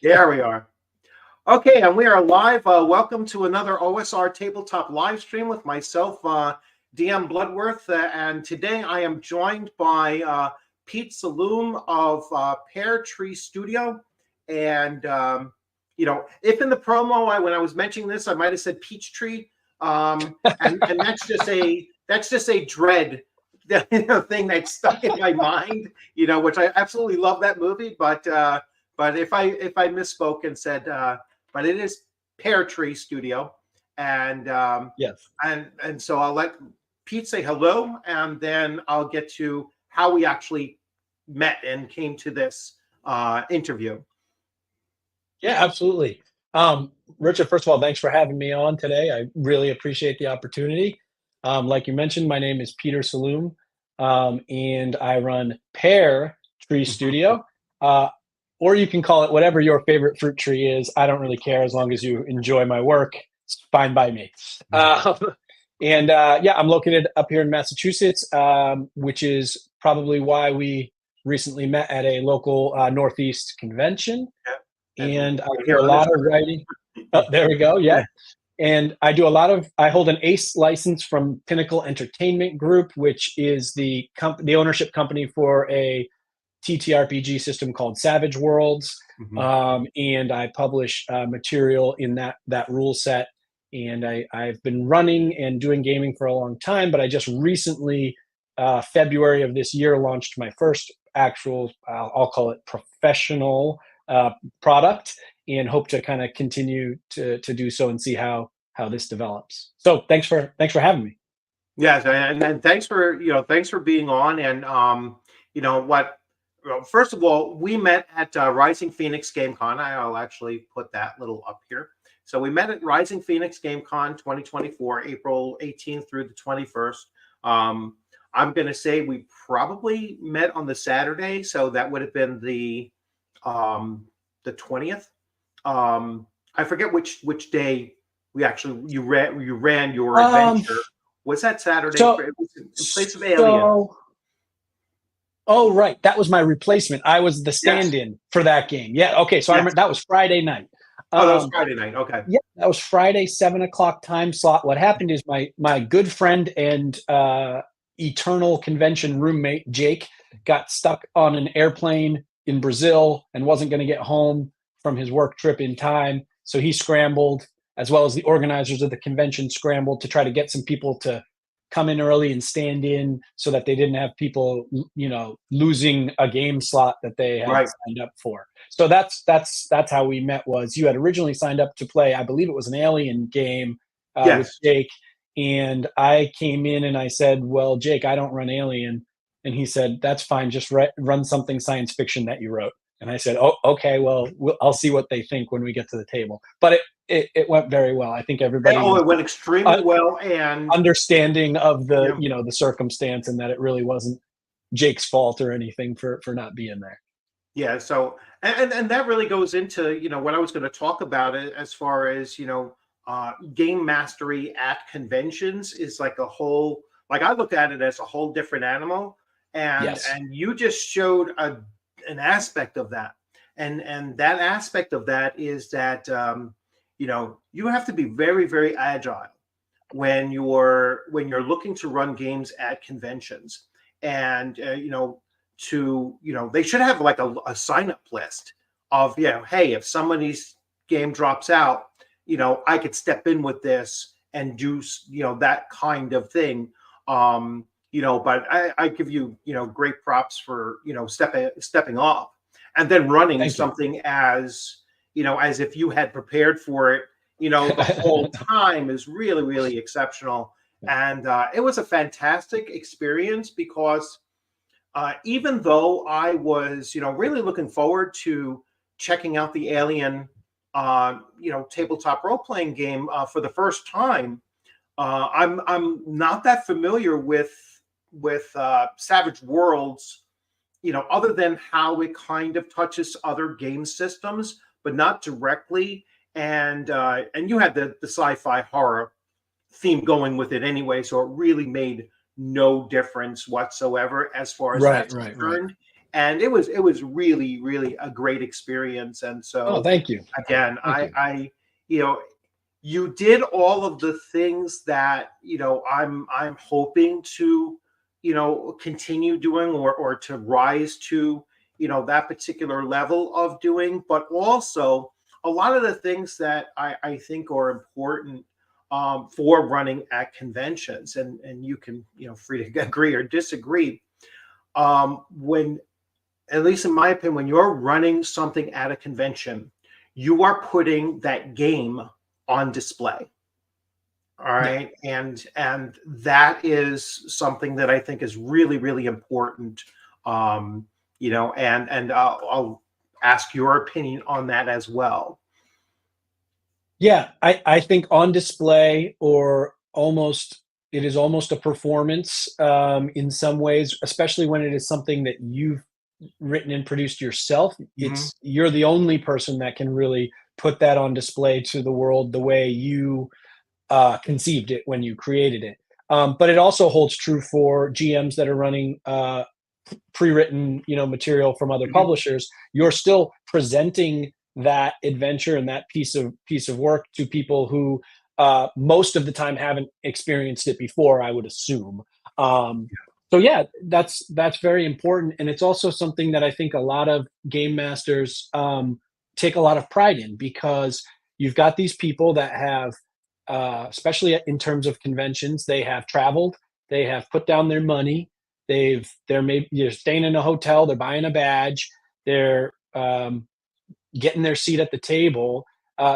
There we are. Okay, and we are live. Welcome to another OSR Tabletop live stream with myself, DM Bloodworth, and today I am joined by Pete Saloom of Pear Studio. And if in the promo when I was mentioning this, I might have said Peachtree, and that's just a dread thing that's stuck in my mind. Which I absolutely love that movie, but if I misspoke and said. But it is Pear Studio, and yes, and so I'll let Pete say hello, and then I'll get to how we actually met and came to this interview. Yeah, absolutely. Richard, first of all, thanks for having me on today. I really appreciate the opportunity. Like you mentioned, my name is Peter Saloom, and I run Pear Studio. Or you can call it whatever your favorite fruit tree is. I don't really care as long as you enjoy my work. It's fine by me. I'm located up here in Massachusetts, which is probably why we recently met at a local Northeast convention. Yeah. And I do a lot of writing. Oh, there we go. Yeah. And I hold an ACE license from Pinnacle Entertainment Group, which is the ownership company for a TTRPG system called Savage Worlds, and I publish material in that rule set. And I've been running and doing gaming for a long time, but I just recently, February of this year, launched my first actual, I'll call it professional product, and hope to kind of continue to do so and see how this develops. So thanks for having me. Yes, and thanks for being on. And first of all, we met at Rising Phoenix GameCon. I'll actually put that little up here. So we met at Rising Phoenix GameCon 2024, April 18th through the 21st. I'm going to say we probably met on the Saturday, so that would have been the 20th. I forget which day you ran your adventure. Was that Saturday? It was in place of Alien. Oh, right. That was my replacement. I was the stand-in for that game. Yeah. Okay. So I remember that was Friday night. That was Friday night. Okay. Yeah, that was Friday, 7:00 time slot. What happened is my good friend and eternal convention roommate, Jake, got stuck on an airplane in Brazil and wasn't going to get home from his work trip in time. So he scrambled, as well as the organizers of the convention scrambled to try to get some people to come in early and stand in so that they didn't have people, losing a game slot that they had signed up for. So that's how we met. Was you had originally signed up to play, I believe it was an Alien game with Jake, and I came in and I said, well, Jake, I don't run Alien. And he said, that's fine, just run something science fiction that you wrote. And I said, oh, okay, well, I'll see what they think when we get to the table. But it went very well. I think everybody. It went extremely well, and understanding of the the circumstance, and that it really wasn't Jake's fault or anything for not being there. Yeah. So and that really goes into what I was going to talk about it as far as game mastery at conventions is like a whole. Like I look at it as a whole different animal, and you just showed an aspect of that, and that aspect of that is that you have to be very, very agile when you're looking to run games at conventions, and they should have like a sign up list of hey, if somebody's game drops out, I could step in with this and do that kind of thing. But I give you great props for stepping off and then running something as as if you had prepared for it the whole time is really, really exceptional. And it was a fantastic experience because even though I was really looking forward to checking out the Alien tabletop role-playing game for the first time, I'm not that familiar with Savage Worlds, other than how it kind of touches other game systems, but not directly. And you had the sci-fi horror theme going with it anyway, so it really made no difference whatsoever as far as that's concerned. and it was really really a great experience. And Oh, so thank you. again, Thank you. I you know you did all of the things that I'm hoping to continue doing, or to rise to that particular level of doing, but also a lot of the things that I think are important for running at conventions. And you can free to agree or disagree. When, at least in my opinion, when you're running something at a convention, you are putting that game on display. All Yeah. right. And that is something that I think is really, really important. And I'll ask your opinion on that as well. Yeah, I think on display, or almost, it is almost a performance in some ways, especially when it is something that you've written and produced yourself. Hmm. You're the only person that can really put that on display to the world the way you conceived it when you created it. But it also holds true for GMs that are running pre-written, material from other Hmm. publishers. You're still presenting that adventure and that piece of work to people who most of the time haven't experienced it before, I would assume. Um, so yeah, that's very important, and it's also something that I think a lot of game masters take a lot of pride in, because you've got these people that have, especially in terms of conventions, they have traveled, they have put down their money, they're maybe you're staying in a hotel, they're buying a badge, they're getting their seat at the table.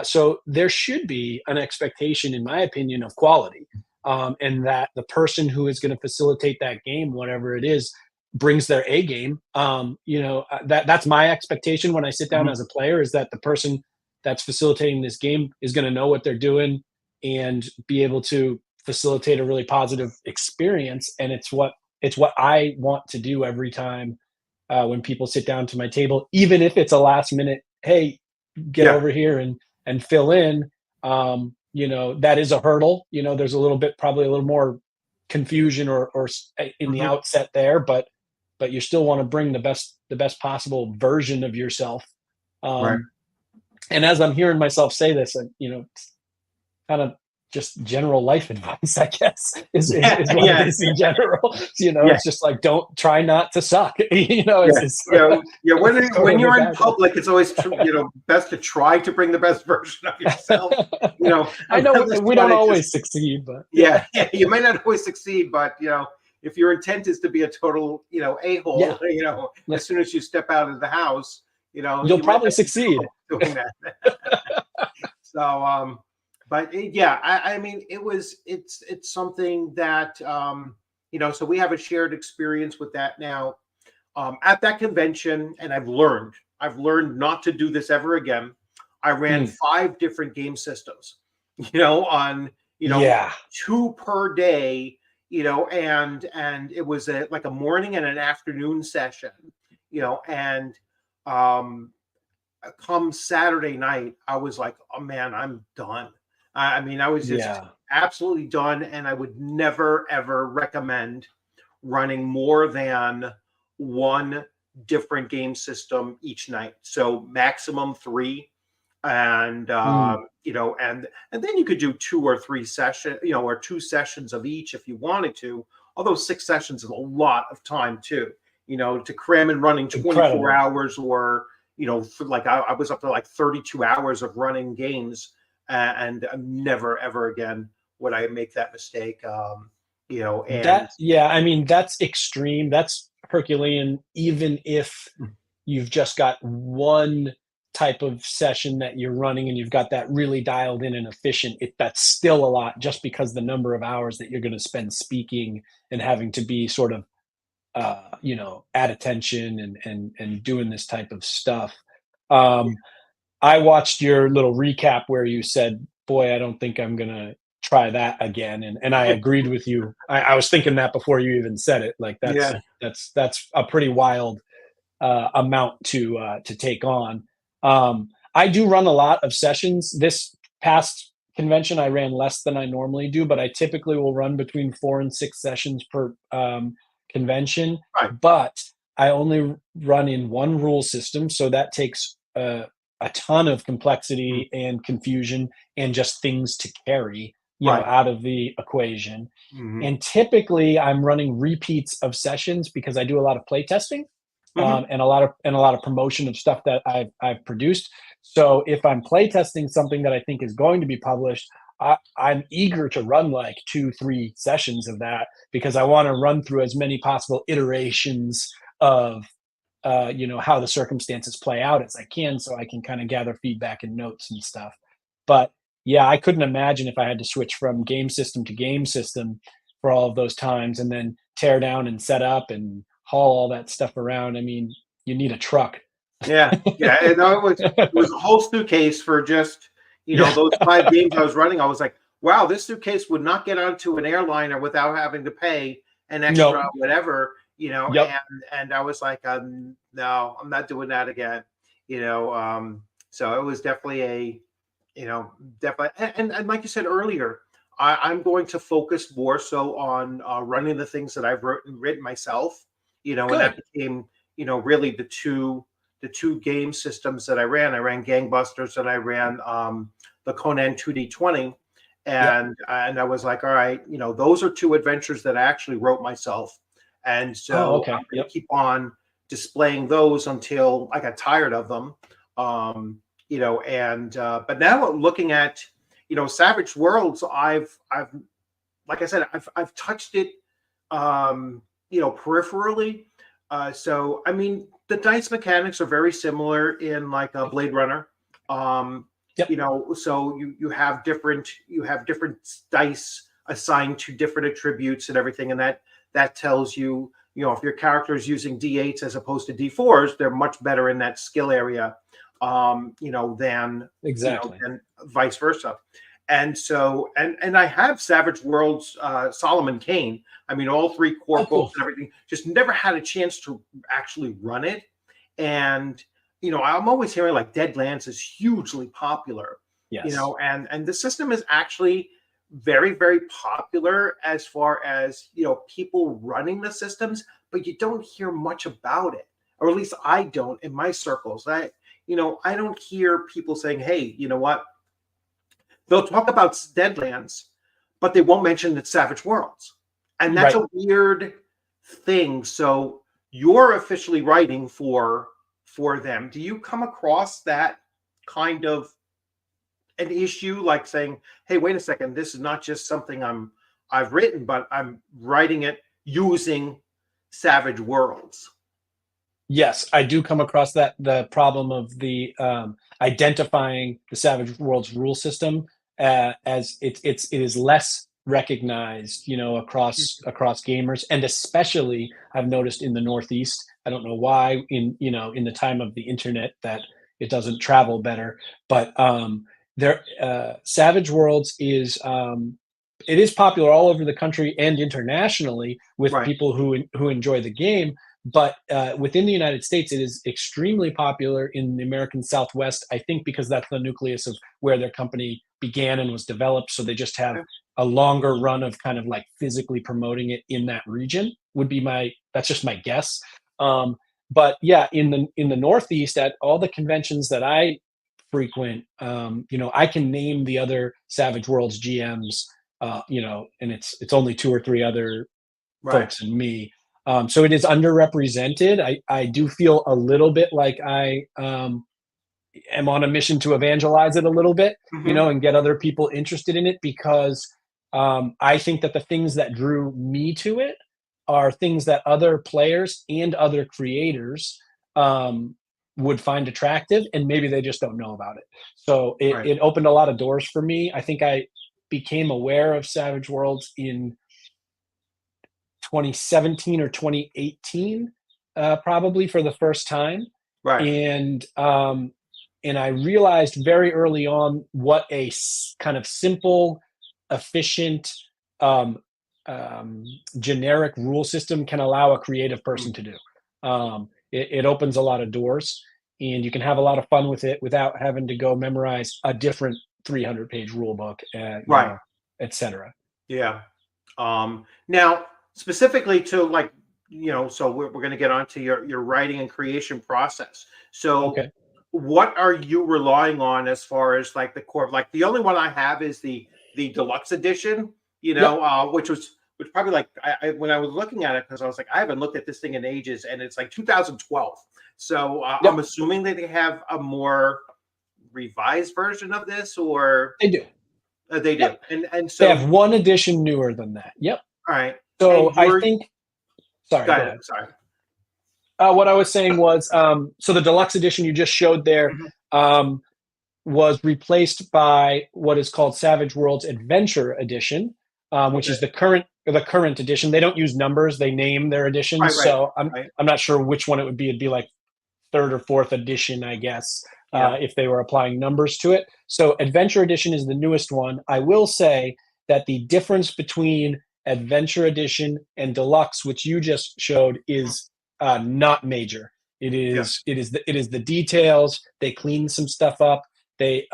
So there should be an expectation, in my opinion, of quality, and that the person who is going to facilitate that game, whatever it is, brings their A game. That's my expectation when I sit down Hmm. as a player, is that the person that's facilitating this game is going to know what they're doing and be able to facilitate a really positive experience. And it's what I want to do every time when people sit down to my table, even if it's a last minute, hey, get Yeah. over here and fill in. That is a hurdle. There's a little bit, probably a little more confusion or in the Hmm. outset there, but you still want to bring the best possible version of yourself. Right. Um, and as I'm hearing myself say this, kind of just general life advice, I guess, Yeah. is what it Yeah. is in general. Yeah. It's just like, don't try not to suck. Yeah. It's Yeah. When sort when of a you're in tagline. public, it's always best to try to bring the best version of yourself. I know Unless we you want don't to just, always succeed, but yeah, yeah, you may not always succeed, but if your intent is to be a total, a-hole, yeah, as soon as you step out of the house, you'll you might probably have some succeed. trouble doing that. So, but yeah, I mean, it's something that so we have a shared experience with that now at that convention, and I've learned not to do this ever again. I ran Mm, 5 different game systems, on you know yeah, 2 per day, and it was like a morning and an afternoon session, and um come Saturday night, I was like, oh man, I'm done. I mean, I was just yeah. absolutely done, and I would never ever recommend running more than one different game system each night. So maximum 3, and Mm, and then you could do 2 or 3 sessions, or 2 sessions of each if you wanted to. Although 6 sessions is a lot of time too, to cram in running 24 incredible. hours, or for like I was up to like 32 hours of running games, and never ever again would I make that mistake. And Yeah, I mean, that's extreme. That's Herculean, even if you've just got one type of session that you're running and you've got that really dialed in and efficient. That's still a lot, just because the number of hours that you're going to spend speaking and having to be sort of at attention and doing this type of stuff. Um, I watched your little recap where you said, "Boy, I don't think I'm gonna try that again," and I agreed with you. I was thinking that before you even said it. Like yeah, that's a pretty wild amount to take on. I do run a lot of sessions. This past convention, I ran less than I normally do, but I typically will run between 4 and 6 sessions per convention. right. But I only run in one rule system, so that takes a ton of Mm. complexity and confusion and just things to carry, Right. out of the equation. Hmm. And typically, I'm running repeats of sessions because I do a lot of play testing, Hmm. and a lot of promotion of stuff that I've produced. So if I'm play testing something that I think is going to be published, I'm eager to run like 2, 3 sessions of that because I want to run through as many possible iterations of how the circumstances play out as I can, so I can kind of gather feedback and notes and stuff. But yeah, I couldn't imagine if I had to switch from game system to game system for all of those times and then tear down and set up and haul all that stuff around. I mean, you need a truck. Yeah, yeah, and it was a whole suitcase for just Yeah. those 5 games I was running. I was like, wow, this suitcase would not get onto an airliner without having to pay an extra No. whatever, Yep. and I was like, no, I'm not doing that again, so it was definitely definitely, and like you said earlier, I'm going to focus more so on running the things that I've written myself, and that Good. became really the two game systems that I ran. I ran Gangbusters and I ran the Conan 2D20. Yep. And I was like, all right, those are 2 adventures that I actually wrote myself. And Oh, so okay. I'm going to Yep. keep on displaying those until I got tired of them. But now looking at, Savage Worlds, I've like I said, I've touched it, peripherally. So I mean, the dice mechanics are very similar in like a Blade Runner. Um, Yep. so you have different dice assigned to different attributes and everything, and that tells you, if your character is using D8s as opposed to D4s, they're much better in that skill area, than Exactly. than vice versa. And so, and I have Savage Worlds, Solomon Kane. I mean, all 3 core Oh, books cool. and everything. Just never had a chance to actually run it. And I'm always hearing like Deadlands is hugely popular. Yes. And the system is actually very, very popular as far as people running the systems, but you don't hear much about it, or at least I don't in my circles. I don't hear people saying, "Hey, you know what?" They'll talk about Deadlands, but they won't mention it's Savage Worlds. And that's Right. a weird thing. So you're officially writing for them. Do you come across that kind of an issue, like saying, "Hey, wait a second, this is not just something I've written, but I'm writing it using Savage Worlds." Yes, I do come across that the problem of the identifying the Savage Worlds rule system as it is less recognized, across gamers, and especially I've noticed in the Northeast. I don't know why in the time of the internet that it doesn't travel better, but there Savage Worlds is it is popular all over the country and internationally with Right. people who enjoy the game, but within the United States, it is extremely popular in the American Southwest. I think because that's the nucleus of where their company began and was developed. So they just have Okay. a longer run of kind of like physically promoting it in that region. That's just my guess. Um, but yeah, in the Northeast, at all the conventions that I frequent, I can name the other Savage Worlds GMs, and it's only 2 or 3 other Right. folks and me. So it is underrepresented. I do feel a little bit like I am on a mission to evangelize it a little bit, Hmm. and get other people interested in it because I think that the things that drew me to it are things that other players and other creators would find attractive, and maybe they just don't know about it. So it, Right. it opened a lot of doors for me. I think I became aware of Savage Worlds in 2017 or 2018, probably for the first time, Right. and I realized very early on what a kind of simple, efficient, um, um, generic rule system can allow a creative Mm. person to do. It opens a lot of doors, and you can have a lot of fun with it without having to go memorize a different 300-page rule book, Right. etc. Yeah. Now, specifically to like so we're going to get onto your writing and creation process. So Okay. what are you relying on as far as like the core? Like the only one I have is the deluxe edition, Yep. which probably like when I was looking at it, because I was like, I haven't looked at this thing in ages, and it's like 2012. So I'm Yep. assuming that they have a more revised version of this, or They do. they do. Yep. And They so have one edition newer than that. Yep. all right, So and I you're think. Sorry. got Go it. ahead. Sorry. What I was saying was, so the deluxe edition you just showed there Mhm. um, was replaced by what is called Savage Worlds Adventure Edition, which Okay. is the current edition. They don't use numbers; they name their Right. editions. Right. So I'm Right. I'm not sure which one it would be. It'd be like third or fourth edition, I guess, Yeah. if they were applying numbers to it. So Adventure Edition is the newest one. I will say that the difference between Adventure Edition and Deluxe, which you just showed, Mhm. is not major. It Yeah. is the details. They cleaned some stuff up. They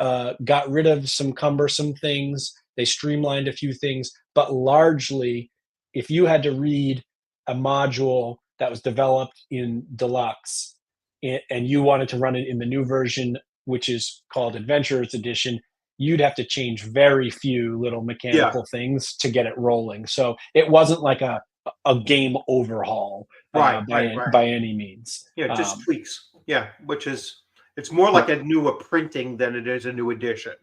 got rid of some cumbersome things. They streamlined a few things, but largely, if you had to read a module that was developed in Deluxe and you wanted to run it in the new version, which is called Adventurers Edition, you'd have to change very few little Yeah. mechanical things to get it rolling. So it wasn't like a game overhaul Right. Right. Right. by any means. Yeah, just tweaks. Yeah, which is it's more like a new printing than it is a new edition.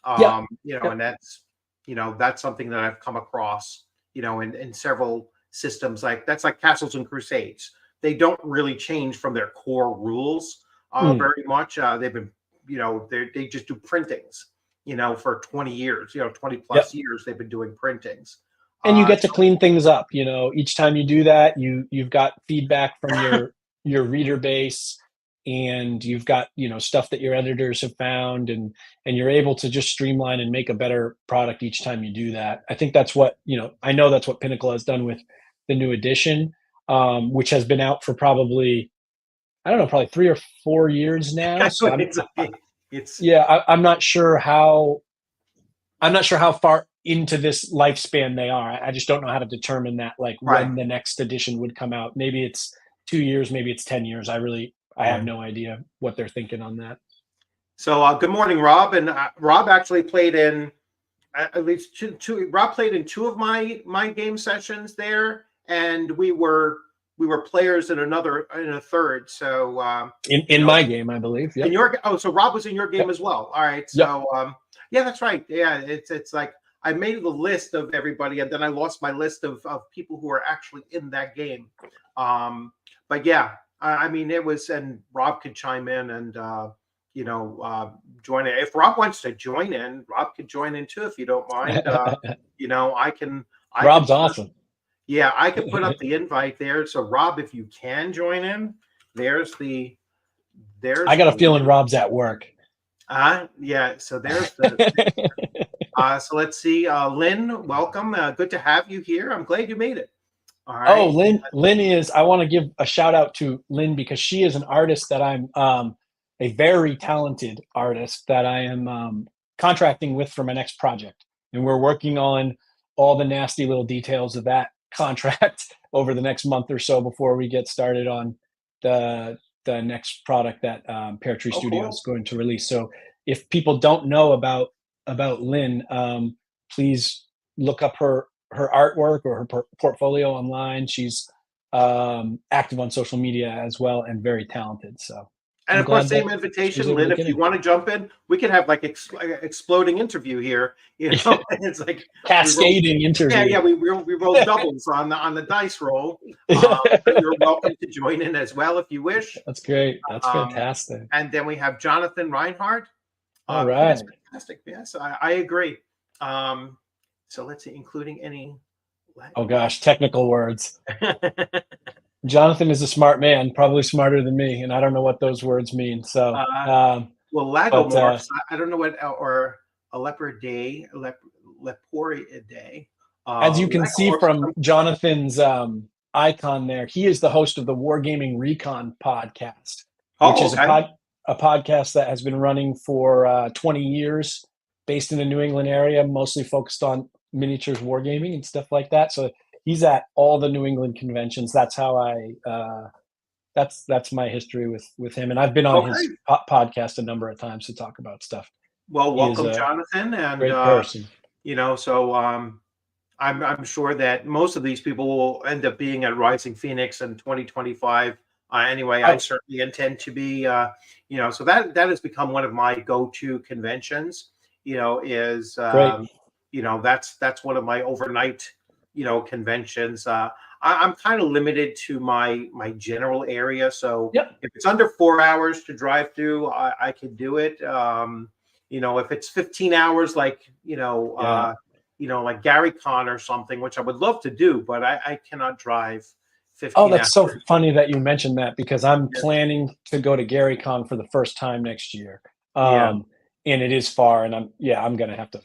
Yep. And Yep. that's something that I've come across, in several systems. Like that's like Castles and Crusades. They don't really change from their core rules Mm. very much. They've been, they just do printings, for 20 years, 20 Yep. plus years they've been doing printings. And you get to So clean things up. Each time you do that, you've got feedback from your reader base, and you've got stuff that your editors have found, and you're able to just streamline and make a better product each time you do that. I think that's what I know that's what Pinnacle has done with the new edition, which has been out for probably, I don't know, probably 3 or 4 years now. So it's it's yeah, I'm not sure how far into this lifespan they are. I just don't know how to determine that, like right. when the next edition would come out. Maybe it's 2 years, maybe it's 10 years. I have Yeah. no idea what they're thinking on that. So good morning, Rob. And Rob actually played in at least two. Rob played in two of my game sessions there, and we were players in a third. So In my game, I believe. in Yep. your so Rob was in your game Yep. as well. All right. Yep. So yeah, that's right. Yeah, it's like I made the list of everybody, and then I lost my list of people who are actually in that game. But yeah, I mean it was, and Rob could chime in and join it. If Rob wants to join in, Rob could join in too if you don't mind. I can I can Rob's awesome. yeah, I could put up the invite there. So Rob, if you can join in, there's the I there's got a the feeling Rob's at work. yeah. So there's the so let's see. Lynn, welcome. Good to have you here. I'm glad you made it. All Oh, right. Lynn is. I want to give a shout out to Lynn because she is an artist that I'm a very talented artist that I am contracting with for my next project, and we're working on all the nasty little details of that contract over the next month or so before we get started on the next product that Pear Tree Oh, Studio is cool. going to release. So if people don't know about Lynn, please look up her artwork or her portfolio online. She's active on social media as well and very talented. So And I'm of course, glad that same she was invitation, able Lynn. to If get you in. want to jump in, we can have like exploding interview here. It's like we roll. Cascading Yeah, interview. yeah, we roll doubles on the dice roll. But you're welcome to join in as well if you wish. That's great. That's Um, fantastic. and then we have Jonathan Reinhardt. All Yes, right. fantastic. Yes, I agree. Um, so let's see, including any. Oh gosh, technical words. Jonathan is a smart man, probably smarter than me, and I don't know what those words mean. So, uh, well, but lagomorphs. I don't know what, or a leopard leporidae. as you can see Lagomorphs. from Jonathan's icon there, he is the host of the Wargaming Recon podcast, which Oh, is okay. a podcast that has been running for 20 years, based in the New England area, mostly focused on miniatures wargaming and stuff like that. So he's at all the New England conventions. That's how that's my history with him, and I've been on Okay. his podcast a number of times to talk about stuff. Well, He is welcome, a Jonathan, and great person. so I'm sure that most of these people will end up being at Rising Phoenix in 2025. Anyway, I Oh, certainly intend to be. So that has become one of my go-to conventions. Is great. that's one of my overnight conventions. I'm kind of limited to my general area, so Yep. if it's under 4 hours to drive through, I can do it. If it's 15 hours, like Yeah. Like Gary Con or something, which I would love to do, but I cannot drive Oh, 15 that's so hours. funny that you mentioned that because I'm Yeah. planning to go to GaryCon for the first time next year. Yeah. And it is far, and I'm gonna have to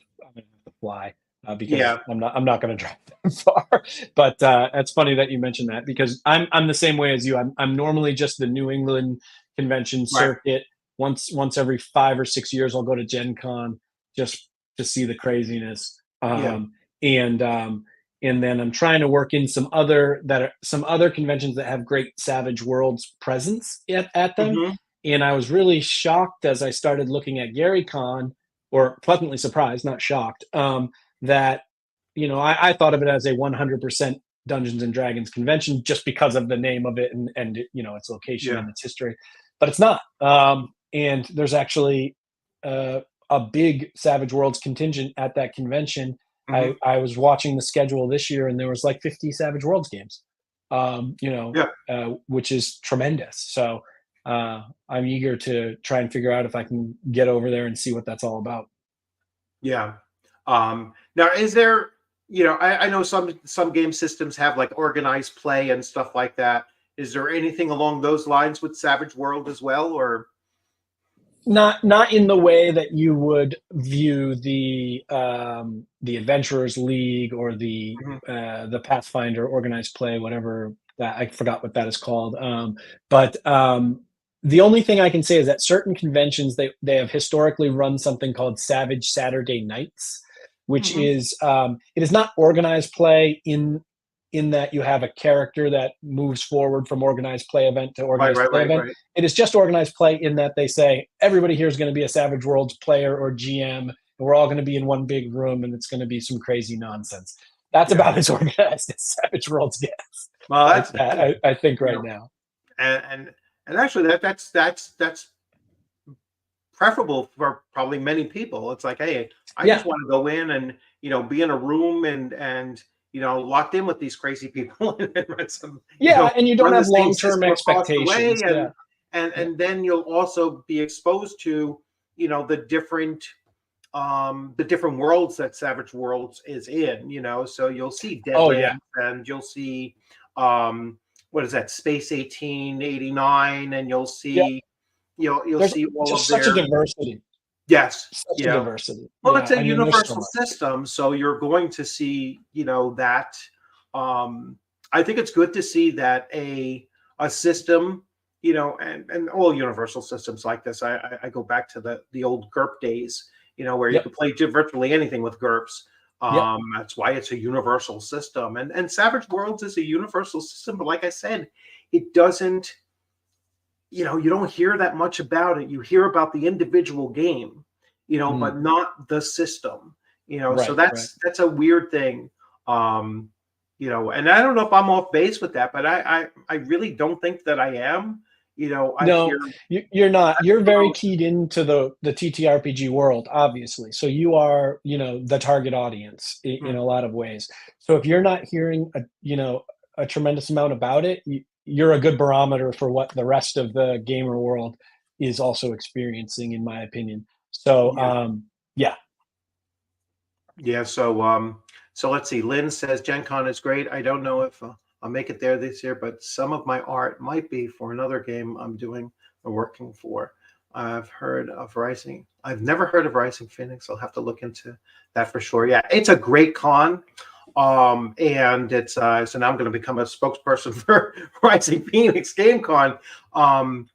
fly because Yeah. I'm not gonna drive that far. But it's funny that you mentioned that because I'm the same way as you. I'm normally just the New England convention Right. circuit. Once every 5 or 6 years, I'll go to Gen Con just to see the craziness. Yeah. And and then I'm trying to work in some other conventions that have great Savage Worlds presence at them. Hmm. And I was really shocked as I started looking at GaryCon, or pleasantly surprised, not shocked, that I thought of it as a 100% Dungeons and Dragons convention just because of the name of it and its location Yeah. and its history, but it's not. And there's actually a big Savage Worlds contingent at that convention. Hmm. I was watching the schedule this year, and there was like 50 Savage Worlds games, Yeah. which is tremendous. So I'm eager to try and figure out if I can get over there and see what that's all about. Yeah. Now, is there, I know some game systems have like organized play and stuff like that. Is there anything along those lines with Savage World as well, or? Not in the way that you would view the Adventurers League or Mhm. the Pathfinder organized play, whatever that I forgot what that is called. But the only thing I can say is that certain conventions they have historically run something called Savage Saturday Nights, which Mhm. is it is not organized play in that you have a character that moves forward from organized play event to Right, organized right, play right, event. right. It is just organized play in that they say everybody here is going to be a Savage Worlds player or GM, and we're all going to be in one big room, and it's going to be some crazy nonsense. That's Yeah. about as organized as Savage Worlds gets. Well, that's I think you right know, now. and actually that's preferable for probably many people. It's like, hey, I Yeah, just want to go in and be in a room and locked in with these crazy people and run some yeah, and you don't run the have same long-term system across the way, expectations. Yeah, and yeah. and then you'll also be exposed to the different worlds that Savage Worlds is in. So you'll see Oh yeah, Deadlands and you'll see um what is that, Space 1889, and you'll yeah. see you'll There's see all of just such a their. diversity, Yes. such a Yeah. diversity. Well, Yeah, it's a I mean, there's so universal much. system, so you're going to see, that. Um, I think it's good to see that a system, and all universal systems like this. I go back to the old GURP days, where you Yep, could play virtually anything with GURPS. yep. That's why it's a universal system, and Savage Worlds is a universal system. But like I said, it doesn't. You don't hear that much about it. You hear about the individual game, Mm, but not the system. So right, right. that's a weird thing. Um, and I don't know if I'm off base with that, but I really don't think that I am. I No, hear. you're not. You're very Oh, keyed into the TTRPG world, obviously. So you are, the target audience in mm, a lot of ways. So if you're not hearing a tremendous amount about it, you're a good barometer for what the rest of the gamer world is also experiencing, in my opinion. So yeah, yeah. yeah. So let's see. Lynn says Gen Con is great. I don't know if I'll make it there this year, but some of my art might be for another game I'm doing or working for. I've heard of Rising. I've never heard of Rising Phoenix. I'll have to look into that for sure. Yeah, it's a great con. And it's so now I'm going to become a spokesperson for Rising Phoenix Game Con.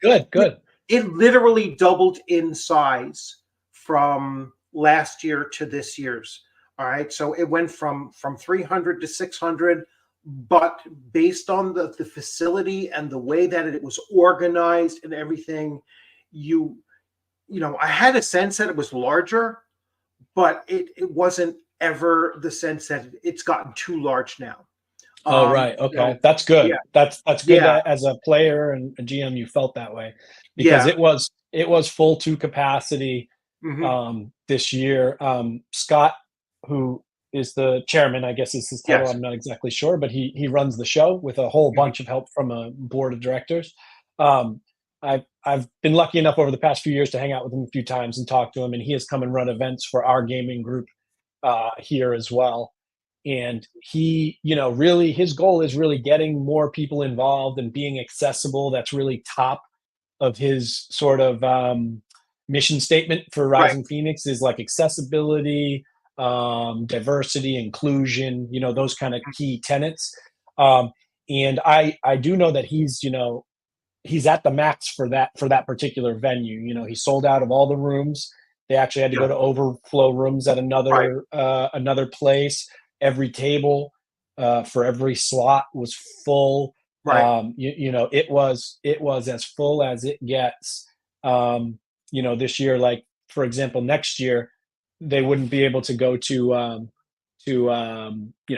Good, It, good. it literally doubled in size from last year to this year's. All right, so it went from 300 to 600. but based on the facility and the way that it was organized and everything, I had a sense that it was larger, but it wasn't ever the sense that it's gotten too large now. Oh, right. Okay. That's Yeah, good. That's good yeah, that as a player and a GM, you felt that way because yeah. it was full to capacity Hmm. this year. Scott, who is the chairman, I guess is his title. Yes. I'm not exactly sure, but he runs the show with a whole Mhm. bunch of help from a board of directors. Um, I've been lucky enough over the past few years to hang out with him a few times and talk to him, and he has come and run events for our gaming group here as well. And he, really his goal is really getting more people involved and being accessible. That's really top of his sort of mission statement for Right. Rising Phoenix is like accessibility, diversity, inclusion, those kind of key tenets. Um, and I do know that he's at the max for that particular venue. He sold out of all the rooms. They actually had to go Yeah. to overflow rooms at Right. another place. Every table for every slot was full. Right. It was as full as it gets. This year, like for example, next year they wouldn't be able to go to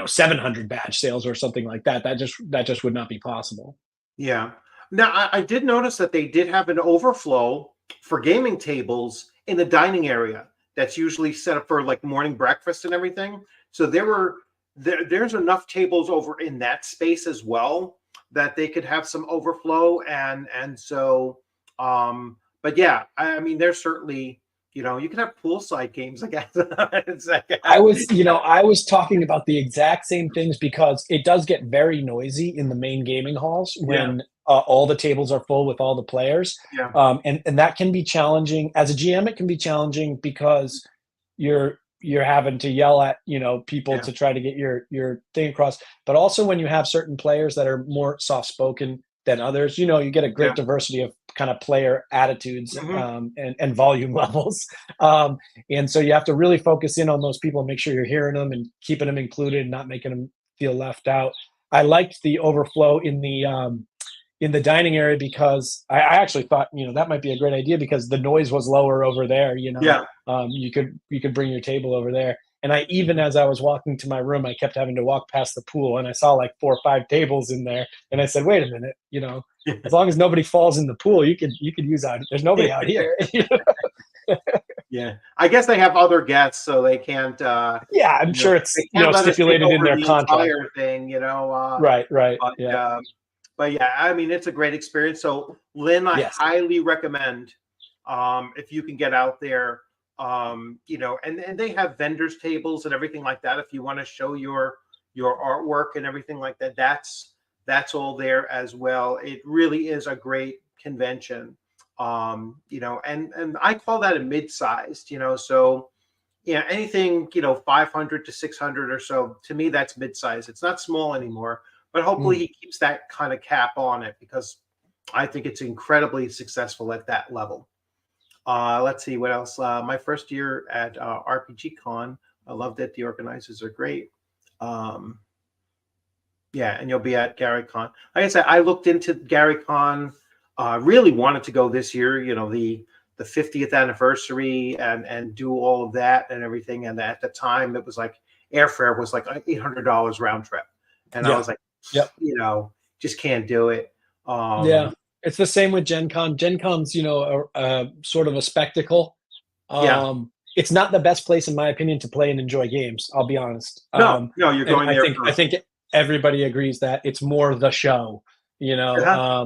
700 badge sales or something like that. That just would not be possible. Yeah. Now, I did notice that they did have an overflow for gaming tables in the dining area that's usually set up for like morning breakfast and everything. So there's enough tables over in that space as well that they could have some overflow and so but yeah, I mean there's certainly, you can have poolside games, I guess. It's like I was talking about the exact same things because it does get very noisy in the main gaming halls yeah, when all the tables are full with all the players, yeah, and that can be challenging. As a GM, it can be challenging because you're having to yell at people yeah, to try to get your thing across. But also when you have certain players that are more soft spoken than others, you get a yeah. great diversity of kind of player attitudes Hmm. and volume levels. Um, and so you have to really focus in on those people and make sure you're hearing them and keeping them included and not making them feel left out. I liked the overflow in the dining area because I actually thought that might be a great idea because the noise was lower over there. Yeah. You could bring your table over there. And even as I was walking to my room, I kept having to walk past the pool, and I saw like 4 or 5 tables in there. And I said, "Wait a minute, as long as nobody falls in the pool, you could use out. There's nobody out here." Yeah, I guess they have other guests, so they can't. Yeah, I'm sure it's They can't let us take stipulated in over their the contract. entire thing. Right, right. But Yeah. but yeah, I mean, it's a great experience. So, Lynn, I Yes. highly recommend if you can get out there. And they have vendors tables and everything like that. If you want to show your artwork and everything like that, that's all there as well. It really is a great convention. And I call that a mid-sized. So yeah, anything 500 to 600 or so, to me that's mid-size. It's not small anymore, but hopefully Mm. he keeps that kind of cap on it because I think it's incredibly successful at that level. Let's see what else. My first year at RPG Con, I loved it. The organizers are great. Um, yeah, and you'll be at Gary Con. Like I said, I looked into Gary Con. Really wanted to go this year. The 50th anniversary and do all of that and everything. And at the time, it was like airfare was like $800 round trip, and I Yeah. was like, Yep. just can't do it. Yeah. It's the same with Gen Con. Gen Con's, a sort of a spectacle. Yeah, It's not the best place, in my opinion, to play and enjoy games. I'll be honest. no, no, you're And going I there think I for think everybody agrees that it's more the show, you know. uh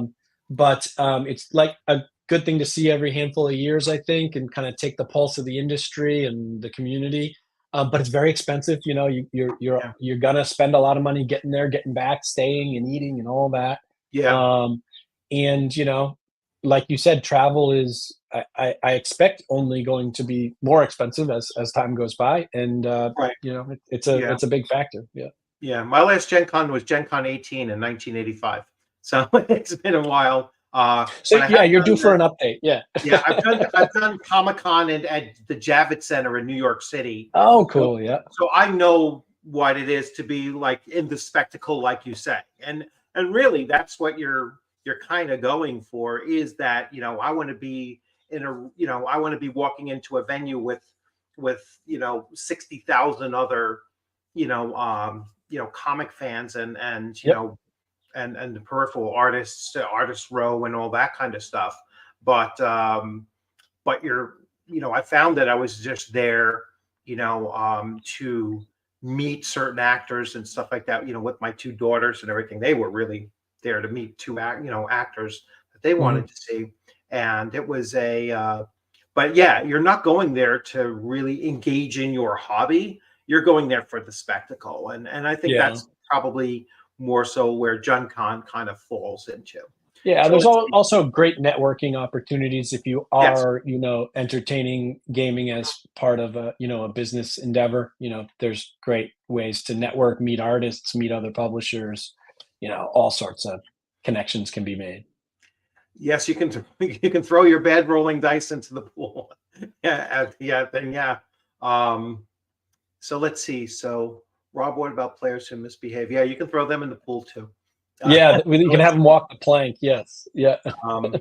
But it's like a good thing to see every handful of years, I think, and kind of take the pulse of the industry and the community. But it's very expensive. yeah, You're gonna spend a lot of money getting there, getting back, staying and eating and all that. yeah, Um, and like you said, travel is I expect only going to be more expensive as time goes by, and right, it's a yeah. it's a big factor. Yeah. Yeah, my last Gen Con was Gen Con 18 in 1985. So it's been a while. So But I yeah, have you're due done for an update. Yeah. yeah, I've done Comic Con at the Javits Center in New York City. Oh, So cool. Yeah. so I know what it is to be like in the spectacle, like you say. And really that's what you're kind of going for, is that, I want to be in a, I want to be walking into a venue with 60,000 other, comic fans, and Yep. and the peripheral artists, artist row, and all that kind of stuff. But I found that I was just there, to meet certain actors and stuff like that, with my two daughters and everything. They were really there to meet actors that they Mhm. wanted to see. And it was but yeah, you're not going there to really engage in your hobby. You're going there for the spectacle. And I think Yeah. that's probably more so where Gen Con kind of falls into. Yeah, So there's let's see. also great networking opportunities if you Yes. are, entertaining gaming as part of a business endeavor. There's great ways to network, meet artists, meet other publishers. All sorts of connections can be made. Yes, you can you can throw your bad rolling dice into the pool. Yeah. Um, so let's see. So Rob, what about players who misbehave? Yeah, you can throw them in the pool too. Yeah, you can Let's have them see. walk the plank. Yes. Yeah. Um,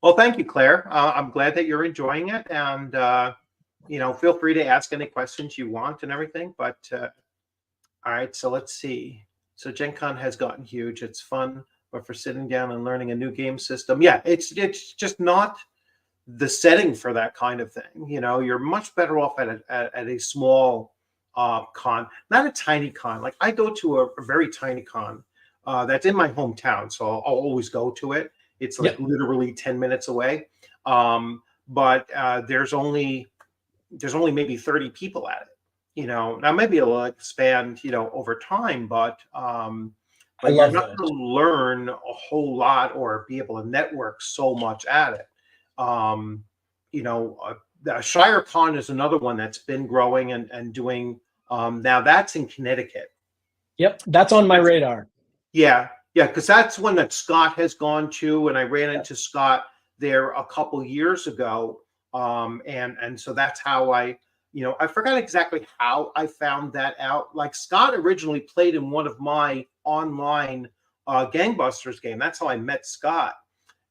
well, thank you, Claire. I'm glad that you're enjoying it, and feel free to ask any questions you want and everything. But all right, so let's see. So Gen Con has gotten huge. It's fun, but for sitting down and learning a new game system, yeah, it's just not the setting for that kind of thing. You're much better off at a small con, not a tiny con. Like I go to a very tiny con that's in my hometown, so I'll always go to it. It's like Yep. literally 10 minutes away. But there's only maybe 30 people at it. Now maybe it'll expand, over time, I but you're love not those. going to learn a whole lot or be able to network so much at it. Um, the Shire Con is another one that's been growing and doing. Now that's in Connecticut. Yep. That's on my That's, radar. yeah, because that's one that Scott has gone to, and I ran Yep. into Scott there a couple years ago, and so that's how I forgot exactly how I found that out. Like Scott originally played in one of my online Gangbusters game. That's how I met Scott,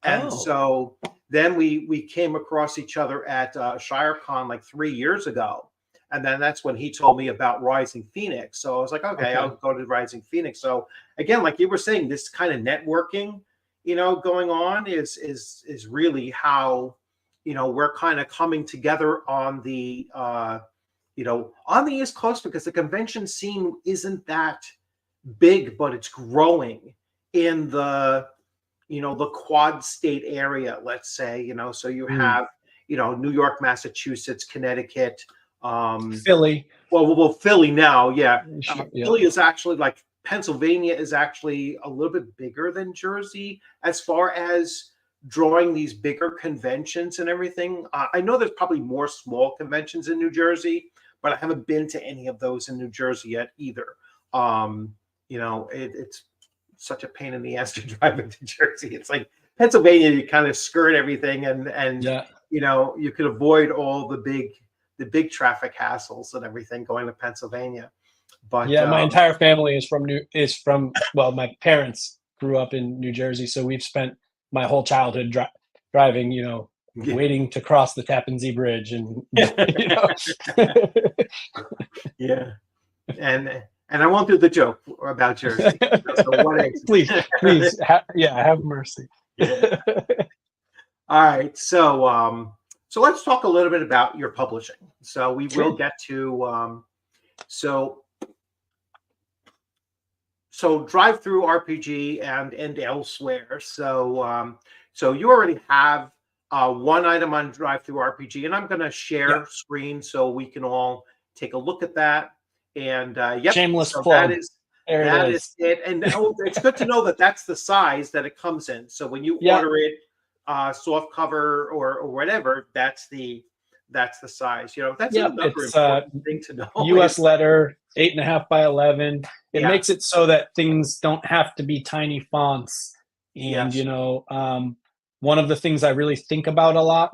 and Oh, so then we came across each other at ShireCon like 3 years ago, and then that's when he told me about Rising Phoenix. So I was like, okay, okay. I'll go to Rising Phoenix. So again, like you were saying, this kind of networking, going on is really how we're kind of coming together on the on the East Coast, because the convention scene isn't that big, but it's growing in the quad state area, let's say. So you Mm. have New York, Massachusetts, Connecticut, um Philly. well, Philly now, yeah. Sure. Yep. Philly is actually, like, Pennsylvania is actually a little bit bigger than Jersey as far as drawing these bigger conventions and everything. I know there's probably more small conventions in New Jersey, but I haven't been to any of those in New Jersey yet either. It's such a pain in the ass to drive into Jersey. It's like Pennsylvania, you kind of skirt everything, and Yeah. you could avoid all the big traffic hassles and everything going to Pennsylvania. But Yeah, my entire family well, my parents grew up in New Jersey, so we've spent my whole childhood driving, waiting to cross the Tappan Zee Bridge, and you know. yeah, and I won't do the joke about Jersey. So what is Please, please, have mercy. yeah. All right, so let's talk a little bit about your publishing. So we will Sure. get to so so drive through RPG and elsewhere. So you already have one item on drive through RPG, and I'm going to share Yep. screen so we can all take a look at that. And yep, Shameless so plug. There it that is is. it. And it's good to know that that's the size that it comes in. So when you Yep. order it, soft cover or whatever, that's the size. That's Yep. another It's important thing to know. US letter, 8.5 by 11. It Yeah, makes it so that things don't have to be tiny fonts. And, yes, one of the things I really think about a lot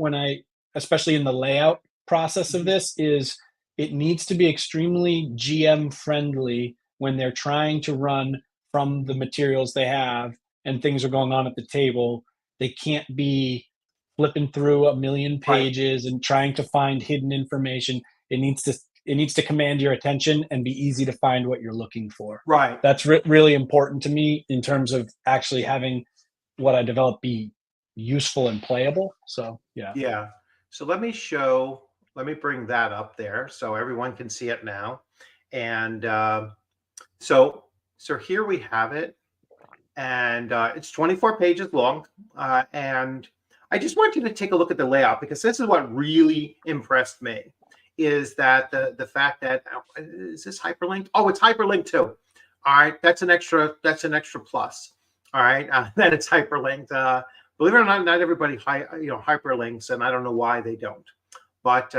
especially in the layout process of mhm, this, is it needs to be extremely GM friendly when they're trying to run from the materials they have and things are going on at the table. They can't be flipping through a million Right. pages and trying to find hidden information. It needs to command your attention and be easy to find what you're looking for. Right. That's really important to me in terms of actually having what I develop be useful and playable. So yeah. Yeah. So let me bring that up there so everyone can see it now. And so so here we have it. And it's 24 pages long. And I just want you to take a look at the layout because this is what really impressed me is that the fact that is this hyperlinked? Oh, it's hyperlinked too. All right, that's an extra plus. All right, that it's hyperlinked. Believe it or not everybody hyperlinks, and I don't know why they don't. But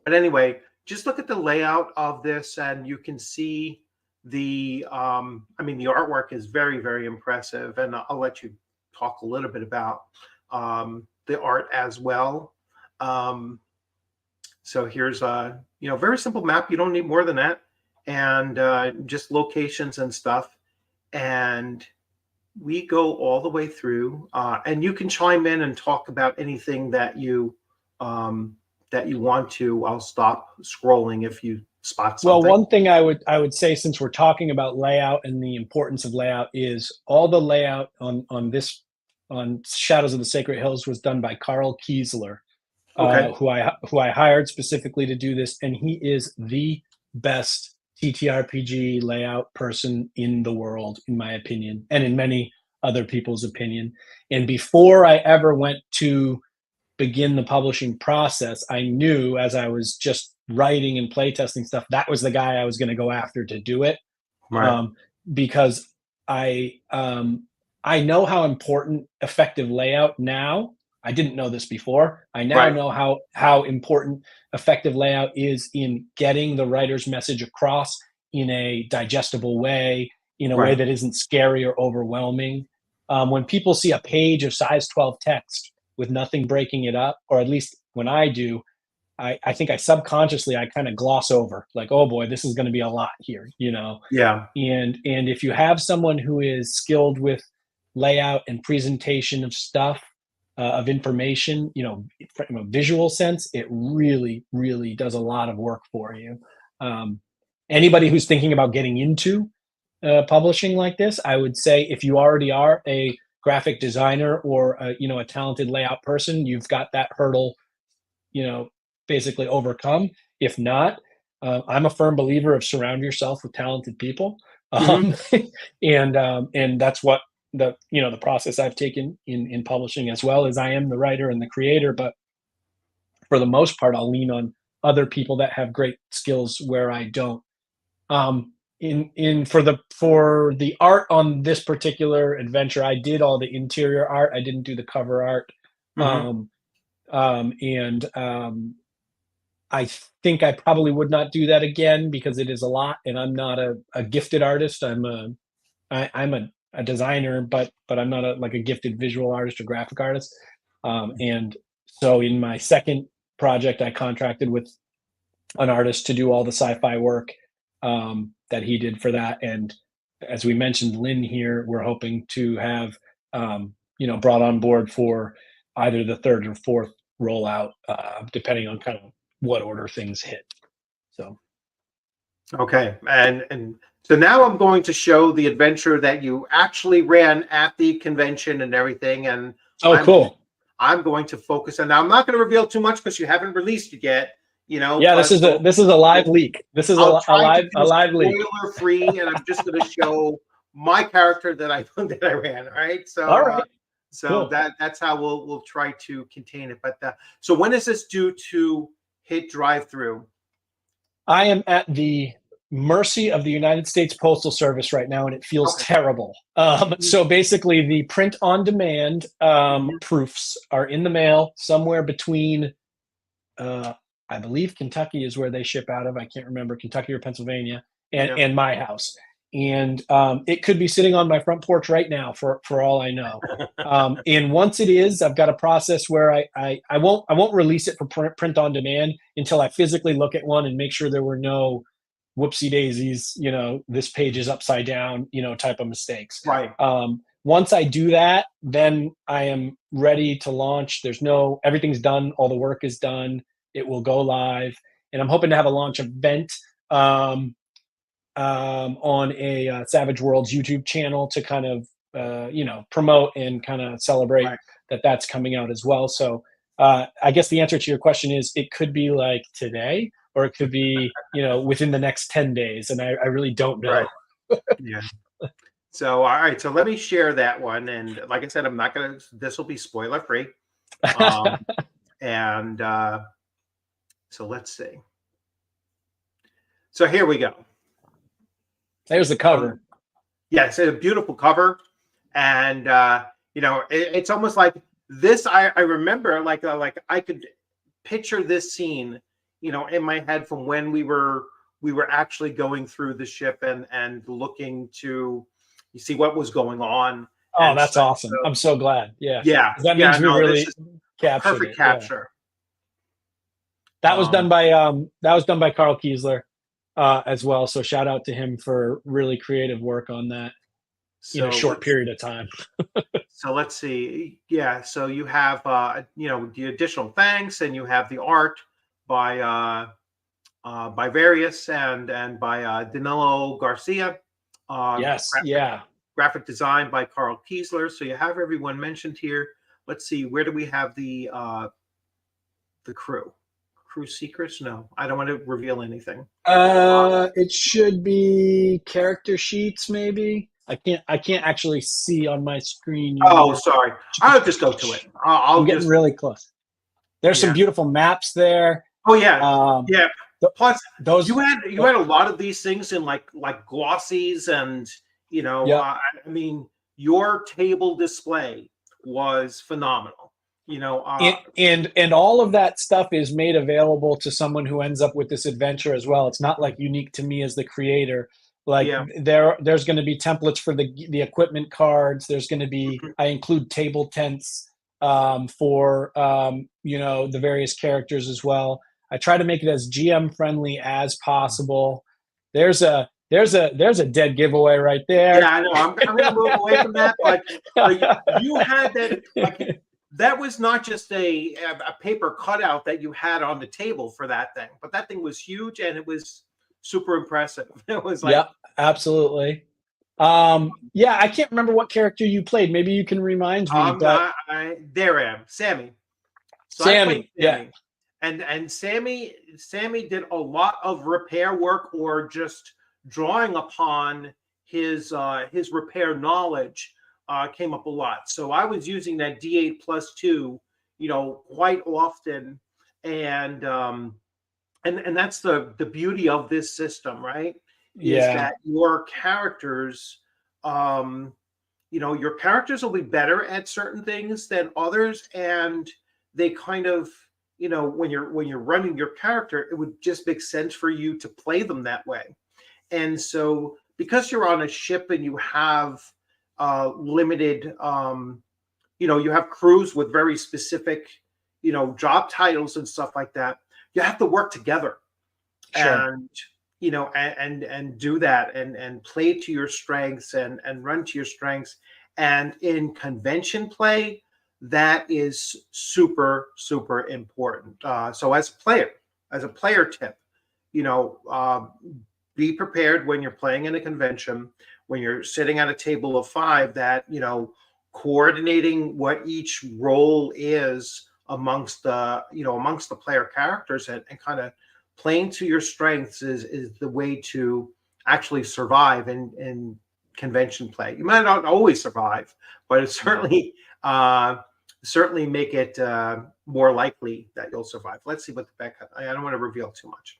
anyway, just look at the layout of this, and you can see the artwork is very, very impressive, and I'll let you talk a little bit about the art as well. So here's a very simple map. You don't need more than that, and just locations and stuff. And we go all the way through, and you can chime in and talk about anything that you want to. I'll stop scrolling if you spot Well, something. one thing I would say, since we're talking about layout and the importance of layout, is all the layout on Shadows of the Sacred Hills was done by Carl Kiesler, Okay. who I hired specifically to do this, and he is the best TTRPG layout person in the world, in my opinion, and in many other people's opinion. And before I ever went to begin the publishing process, I knew, as I was just writing and playtesting stuff, that was the guy I was going to go after to do it, Right. because I know how important effective layout now. I didn't know this before. I now Right. know how important effective layout is in getting the writer's message across in a digestible way, in a way Right. that isn't scary or overwhelming. When people see a page of size 12 text with nothing breaking it up, or at least when I do, I think I subconsciously I kind of gloss over, like, oh boy, this is going to be a lot here, Yeah. and if you have someone who is skilled with layout and presentation of stuff, of information, from a visual sense, it really, really does a lot of work for you. Um, Anybody who's thinking about getting into publishing like this, I would say, if you already are a graphic designer or a talented layout person, you've got that hurdle, you know, basically overcome. If not, I'm a firm believer of surround yourself with talented people, Hmm. um, and that's what the process I've taken in publishing, as well as I am the writer and the creator. But for the most part, I'll lean on other people that have great skills where I don't. In for the art on this particular adventure, I did all the interior art. I didn't do the cover art. Hmm. Um, and I think I probably would not do that again because it is a lot, and I'm not a gifted artist. I'm a designer, but I'm not a gifted visual artist or graphic artist. And so in my second project, I contracted with an artist to do all the sci-fi work that he did for that. And as we mentioned, Lynn here, we're hoping to have brought on board for either the third or fourth rollout, depending on kind of what order things hit. So Okay. And so now I'm going to show the adventure that you actually ran at the convention and everything. And oh, I'm cool. I'm going to focus on now. I'm not going to reveal too much because you haven't released it yet, Yeah, this but is a live leak. This is I'll a try to live do a live leak. spoiler free, and I'm just going to show my character that I that I ran. All right, All so right, so cool. that's how we'll try to contain it. But so when is this due to hit drive through? I am at the mercy of the United States Postal Service right now, and it feels Okay. terrible. So basically, the print on demand Mhm. proofs are in the mail somewhere between, uh, I believe Kentucky is where they ship out of. I can't remember, Kentucky or Pennsylvania, and Yeah. and my house. and it could be sitting on my front porch right now for all I know. And once it is, I've got a process where I won't release it for print on demand until I physically look at one and make sure there were no whoopsie daisies, this page is upside down, type of mistakes. Right. Once I do that, then I am ready to launch. Everything's done. All the work is done. It will go live. And I'm hoping to have a launch event on a Savage Worlds YouTube channel to kind of, promote and kind of celebrate that's coming out as well. So I guess the answer to your question is it could be like today, or it could be, within the next 10 days. And I really don't know. Right. Yeah. So, all right. So let me share that one. And like I said, this will be spoiler free. And so let's see. So here we go. There's the cover. Yeah, it's a beautiful cover. And, it's almost like this. I remember like I could picture this scene, in my head from when we were actually going through the ship and looking to see what was going on. Oh, that's awesome. So, I'm so glad. Yeah. Yeah. That means we really captured perfect it. capture. Yeah. That was done by Carl Kiesler as well. So shout out to him for really creative work on that in a short period of time. So let's see. Yeah. So you have the additional thanks, and you have the art by Various and by Danilo Garcia. Yes. Graphic design by Carl Kiesler. So you have everyone mentioned here. Let's see. Where do we have the crew? Crew secrets? No, I don't want to reveal anything. It should be character sheets, maybe. I can't actually see on my screen. Sorry. I'll just go to it. I'm getting really close. There's some beautiful maps there. Oh yeah, yeah. Plus, those you had a lot of these things in like glossies, and I mean, your table display was phenomenal. And all of that stuff is made available to someone who ends up with this adventure as well. It's not like unique to me as the creator. Like there's going to be templates for the equipment cards. There's going to be I include table tents for the various characters as well. I try to make it as GM friendly as possible. There's a dead giveaway right there. Yeah, I know. I'm going to move away from that. But you had that. Like, that was not just a paper cutout that you had on the table for that thing, but that thing was huge and it was super impressive. It was like, yeah, absolutely. I can't remember what character you played. Maybe you can remind me. There I am, Sammy. So Sammy, yeah. And Sammy did a lot of repair work or just drawing upon his repair knowledge. Came up a lot. So I was using that D8 plus 2, quite often, and that's the beauty of this system, right? Is that your characters, your characters will be better at certain things than others, and they kind of, when you're running your character, it would just make sense for you to play them that way. And so because you're on a ship and you have limited, you have crews with very specific, job titles and stuff like that. You have to work together, and and do that and play to your strengths and run to your strengths. And in convention play, that is super, super important. So as a player tip, be prepared when you're playing in a convention, when you're sitting at a table of 5, that, coordinating what each role is amongst the player characters and kind of playing to your strengths is the way to actually survive in convention play. You might not always survive, but it certainly make it more likely that you'll survive. Let's see what the back. I don't want to reveal too much.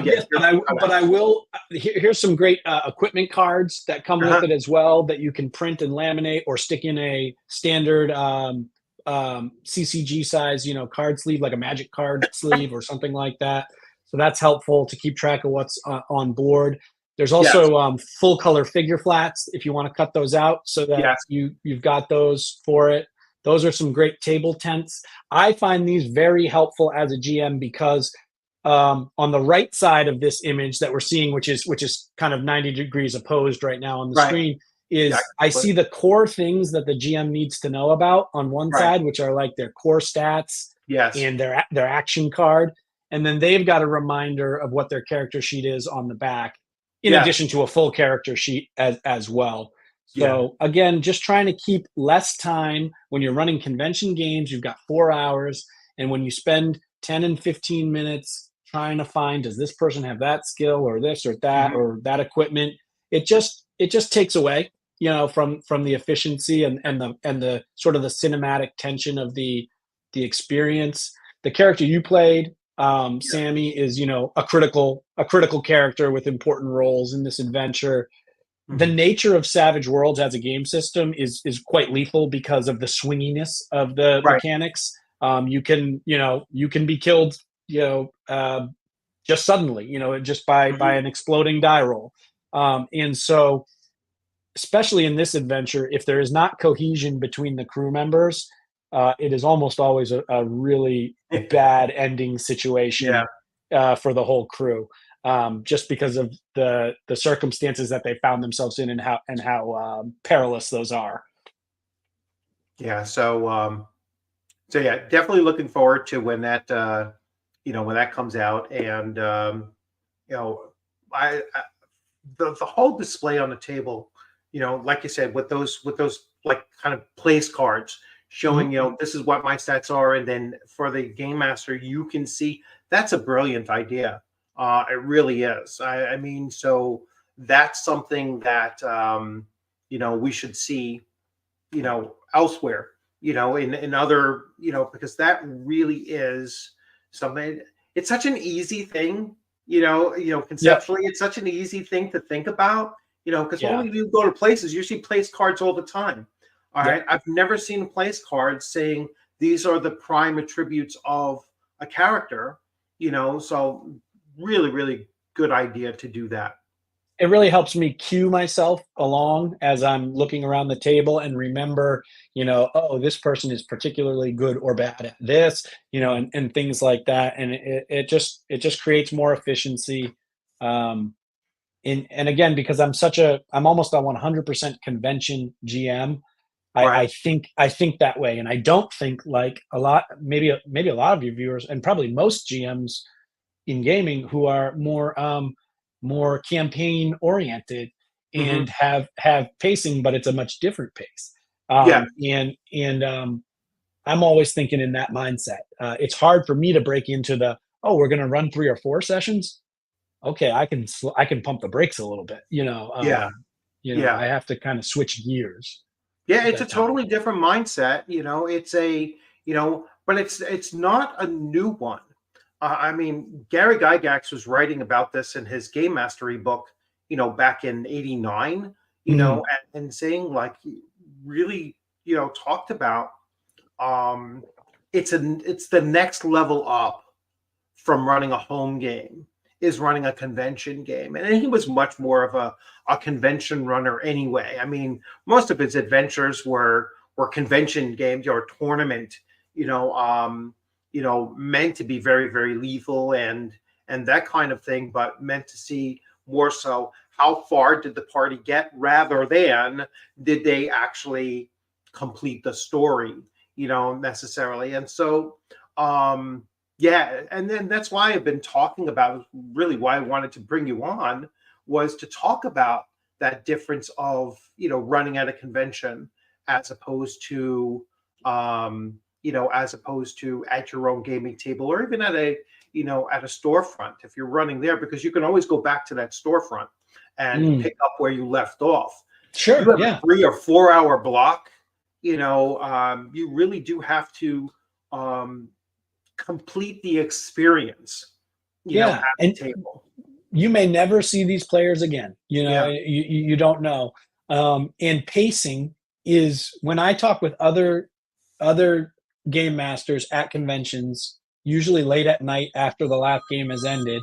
Yes, but I will. Here's some great equipment cards that come with it as well that you can print and laminate or stick in a standard CCG size, card sleeve, like a Magic card sleeve or something like that. So that's helpful to keep track of what's on board. There's Yes. also full color figure flats if you want to cut those out so that Yes. you've got those for it. Those are some great table tents. I find these very helpful as a GM because on the right side of this image that we're seeing, which is kind of 90 degrees opposed right now on the Right. screen, Yeah. is I see the core things that the GM needs to know about on one Right. side, which are like their core stats Yes. and their action card, and then they've got a reminder of what their character sheet is on the back, in Yes. addition to a full character sheet as well. Yeah. So again, just trying to keep less time when you're running convention games. You've got 4 hours, and when you spend 10 and 15 minutes trying to find, does this person have that skill or this or that Mhm. or that equipment, it just takes away, from the efficiency and the sort of the cinematic tension of the experience. The character you played, Yeah. Sammy, is a critical character with important roles in this adventure. The Mhm. nature of Savage Worlds as a game system is quite lethal because of the swinginess of the Right. mechanics. You can be killed, just suddenly, just by Mhm. an exploding die roll. And so, especially in this adventure, if there is not cohesion between the crew members, it is almost always a really bad ending Yeah. situation for the whole crew, just because of the circumstances that they found themselves in and how perilous those are. Yeah. So yeah, definitely looking forward to when that when that comes out, and you know, I the whole display on the table, like you said, with those like kind of place cards Mhm. showing, this is what my stats are, and then for the game master, you can see that's a brilliant idea. It really is. I mean, so that's something that we should see, elsewhere, in other, because that really is something. It's such an easy thing, Yep. conceptually, it's such an easy thing to think about, because Yeah. when you go to places, you see place cards all the time. All Yep. right. I've never seen place cards saying these are the prime attributes of a character, so really, really good idea to do that. It really helps me cue myself along as I'm looking around the table and remember, oh, this person is particularly good or bad at this, and things like that. And it just creates more efficiency. And again, because I'm almost a 100% convention GM. I Right. think that way, and I don't think like a lot, maybe a lot of your viewers, and probably most GMs in gaming who are more campaign oriented Hmm. and have pacing, but it's a much different pace. Yeah. And I'm always thinking in that mindset. It's hard for me to break into we're going to run 3 or 4 sessions. Okay, I can pump the brakes a little bit. Yeah. Yeah. I have to kind of switch gears Yeah, at it's a that time. totally different mindset. But it's not a new one. I mean, Gary Gygax was writing about this in his game mastery book, back in '89, Mhm. and saying, like, he really, talked about, um, it's the next level up from running a home game is running a convention game. And he was much more of a convention runner anyway. I mean, most of his adventures were convention games or tournament, meant to be very, very lethal and that kind of thing, but meant to see more so how far did the party get rather than did they actually complete the story, necessarily. And so yeah, and then that's why I've been talking about, really why I wanted to bring you on, was to talk about that difference of, running at a convention as opposed to, at your own gaming table, or even at a storefront if you're running there, because you can always go back to that storefront and Mm. pick up where you left off. If you Sure. have a Yeah. 3 or 4 hour block, you really do have to um, complete the experience, Yeah. at the And table. you may never see these players again. Yeah. You don't know. And pacing is when I talk with other game masters at conventions, usually late at night after the last game has ended.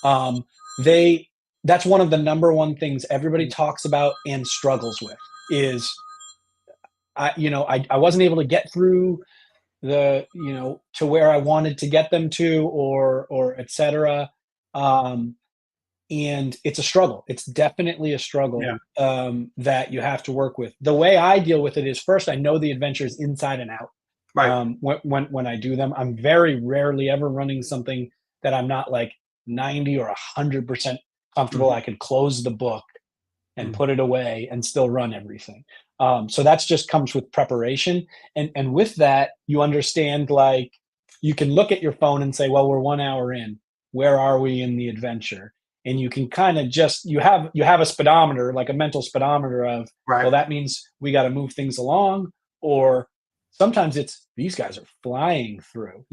Um, they that's one of the number one things everybody talks about and struggles with is I wasn't able to get through to where I wanted to get them to, or etc. Um, and it's a struggle. It's definitely a struggle Yeah. that you have to work with. The way I deal with it is, first I know the adventures inside and out. Right. When I do them, I'm very rarely ever running something that I'm not like 90 or 100% comfortable. Mhm. I can close the book and Mhm. put it away and still run everything. So that's just comes with preparation. And with that, you understand, like, you can look at your phone and say, well, we're 1 hour in. Where are we in the adventure? And you can kind of just you have a speedometer, like a mental speedometer of, Right. well, that means we got to move things along. Or sometimes it's these guys are flying through,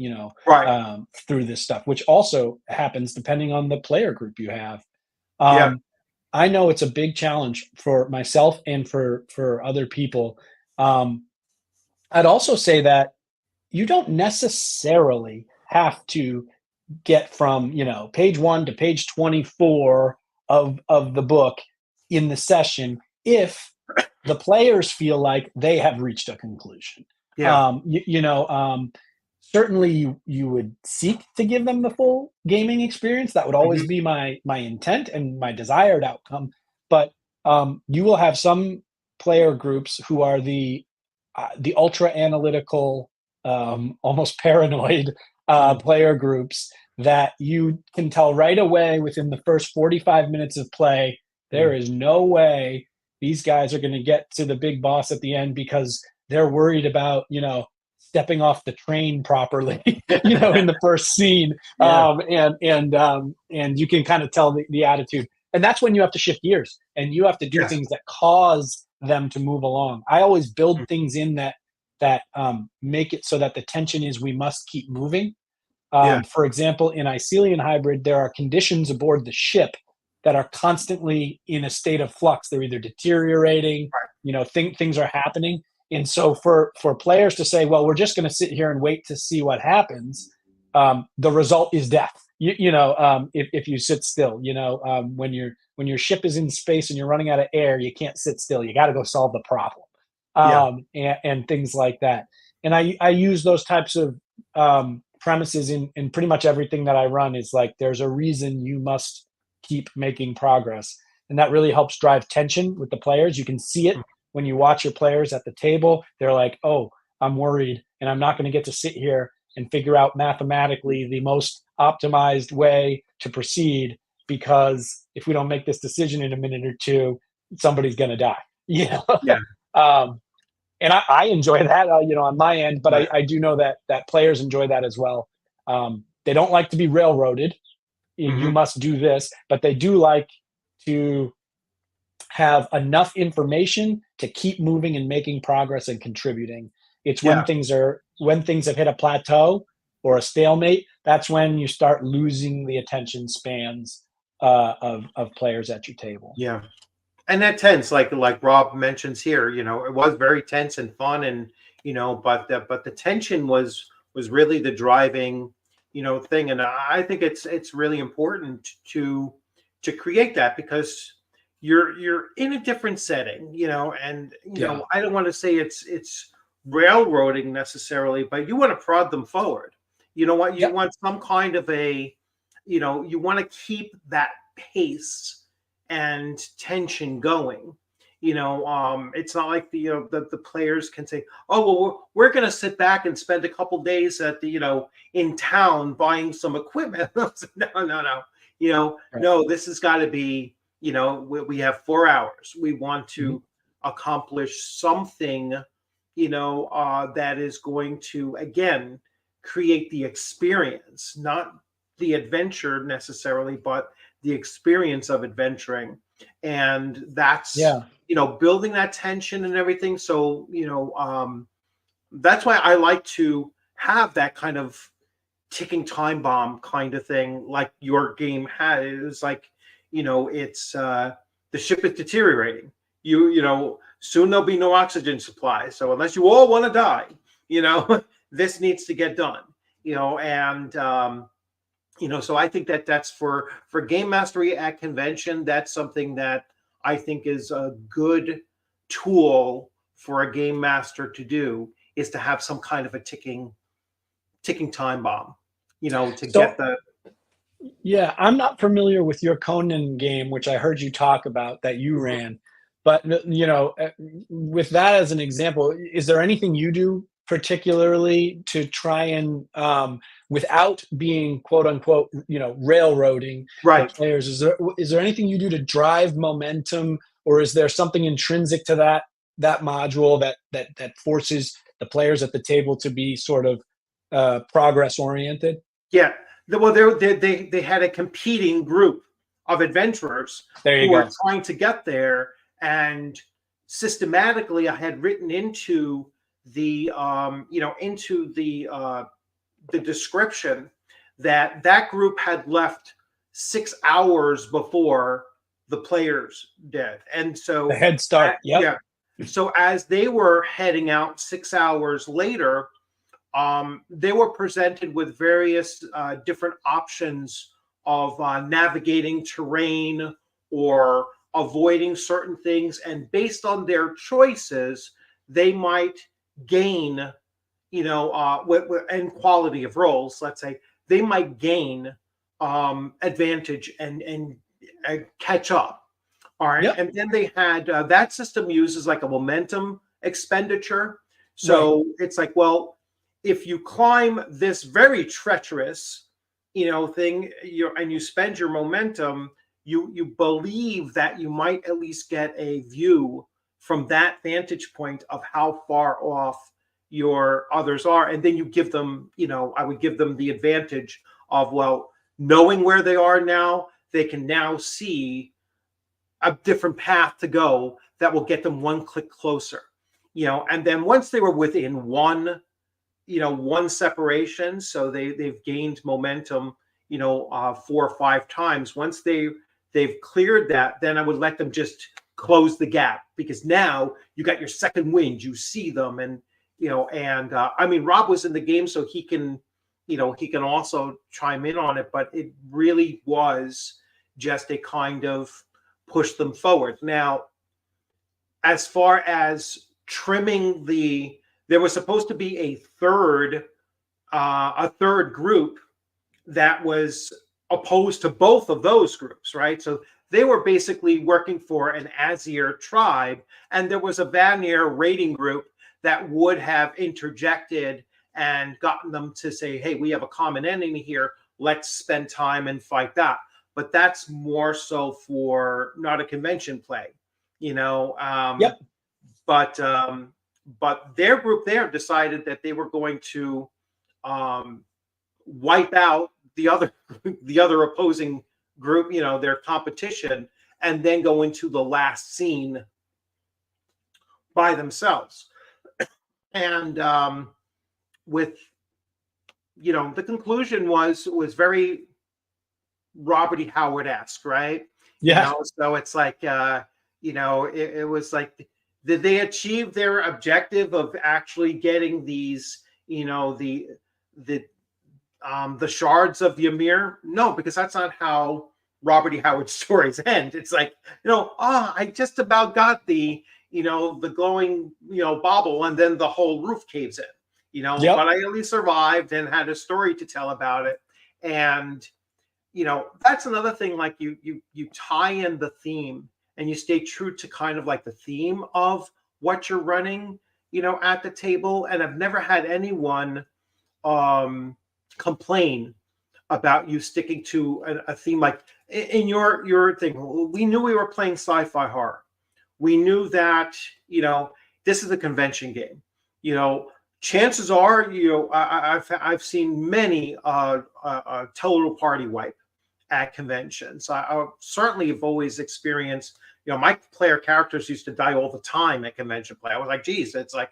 Right. through this stuff, which also happens depending on the player group you have. Yeah. Um, I know it's a big challenge for myself and for other people. Um, I'd also say that you don't necessarily have to get from, page 1 to page 24 of the book in the session if the players feel like they have reached a conclusion. Yeah. Certainly you would seek to give them the full gaming experience. That would always Mhm. be my intent and my desired outcome. But you will have some player groups who are the ultra analytical, almost paranoid Mhm. player groups that you can tell right away within the first 45 minutes of play, there Mhm. is no way these guys are going to get to the big boss at the end because they're worried about, stepping off the train properly, in the first scene. Yeah. And you can kind of tell the attitude. And that's when you have to shift gears and you have to do Yes. things that cause them to move along. I always build Mm. things in that make it so that the tension is we must keep moving. Yeah. For example, in Icelian Hybrid, there are conditions aboard the ship that are constantly in a state of flux. They're either deteriorating, Right. things are happening. And so for players to say, well, we're just going to sit here and wait to see what happens, the result is death. If you sit still, when your ship is in space and you're running out of air, you can't sit still. You got to go solve the problem, Yeah. and things like that. And I use those types of premises in pretty much everything that I run. Is like there's a reason you must keep making progress, and that really helps drive tension with the players. You can see it Mm. when you watch your players at the table. They're like, oh, I'm worried and I'm not going to get to sit here and figure out mathematically the most optimized way to proceed, because if we don't make this decision in a minute or two, somebody's going to die. Yeah. um, and I enjoy that, on my end, but Right. I do know that players enjoy that as well. They don't like to be railroaded. You Mhm. must do this, but they do like to have enough information to keep moving and making progress and contributing. It's Yeah. when things have hit a plateau or a stalemate, that's when you start losing the attention spans of players at your table. Yeah. And that tense, like Rob mentions here, it was very tense and fun, and but the tension was really the driving, thing. And I think it's really important to create that, because you're in a different setting, and Yeah. I don't want to say it's railroading necessarily, but you want to prod them forward. You know what? You Yep. want some kind of you want to keep that pace and tension going. It's not like the players can say, oh well, we're going to sit back and spend a couple days at the in town buying some equipment. No, no, no. Right. No, this has got to be, we have 4 hours. We want Mhm. to accomplish something, that is going to, again, create the experience, not the adventure necessarily, but the experience of adventuring. And that's, Yeah. building that tension and everything. So, that's why I like to have that kind of ticking time bomb kind of thing, like your game had. It was like, it's the ship is deteriorating. Soon there'll be no oxygen supply. So unless you all want to die, this needs to get done. And So I think that that's for game mastery at convention. That's something that I think is a good tool for a game master to do, is to have some kind of a ticking time bomb, to get So the. yeah, I'm not familiar with your Conan game, which I heard you talk about that you ran. But with that as an example, is there anything you do particularly to try and, without being quote unquote, railroading the Right. players? Is there anything you do to drive momentum, or is there something intrinsic to that module that forces the players at the table to be sort of progress oriented? Yeah. Well, they had a competing group of adventurers There you who were go. trying to get there, and systematically, I had written into the description that that group had left 6 hours before the players did, and The so head start. Yep. yeah. So as they were heading out 6 hours later, they were presented with various different options of navigating terrain or avoiding certain things. And based on their choices, they might gain, and quality of rolls, let's say, they might gain advantage and catch up. All right. Yep. And then they had that system uses like a momentum expenditure. Right. So it's like, well, if you climb this very treacherous, thing, and you spend your momentum, you believe that you might at least get a view from that vantage point of how far off your others are. And then you give them, I would give them the advantage of, well, knowing where they are now, they can now see a different path to go that will get them one click closer. And then once they were within one separation, so they've gained momentum, 4 or 5 times. Once they've cleared that, then I would let them just close the gap, because now you got your second wind, you see them. And I mean, Rob was in the game, so he can also chime in on it, but it really was just a kind of push them forward. Now, as far as trimming there was supposed to be a third group that was opposed to both of those groups, right? So they were basically working for an Azir tribe, and there was a Vanir raiding group that would have interjected and gotten them to say, hey, we have a common enemy here, let's spend time and fight that. But that's more so for not a convention play, you know. Yep. But their group there decided that they were going to wipe out the other opposing group, their competition, and then go into the last scene by themselves. And with the conclusion was very Robert E. Howard-esque, right? Yeah. So it's like it was like, did they achieve their objective of actually getting these, the shards of Ymir? No, because that's not how Robert E. Howard's stories end. It's like, I just about got the glowing, bauble, and then the whole roof caves in, Yep. but I at least survived and had a story to tell about it. And, that's another thing, like you tie in the theme and you stay true to kind of like the theme of what you're running, at the table. And I've never had anyone complain about you sticking to a theme. Like in your thing, we knew we were playing sci-fi horror. We knew that, this is a convention game. Chances are, I've seen many total party wipe at conventions. I certainly have always experienced, my player characters used to die all the time at convention play. I was like, geez, it's like,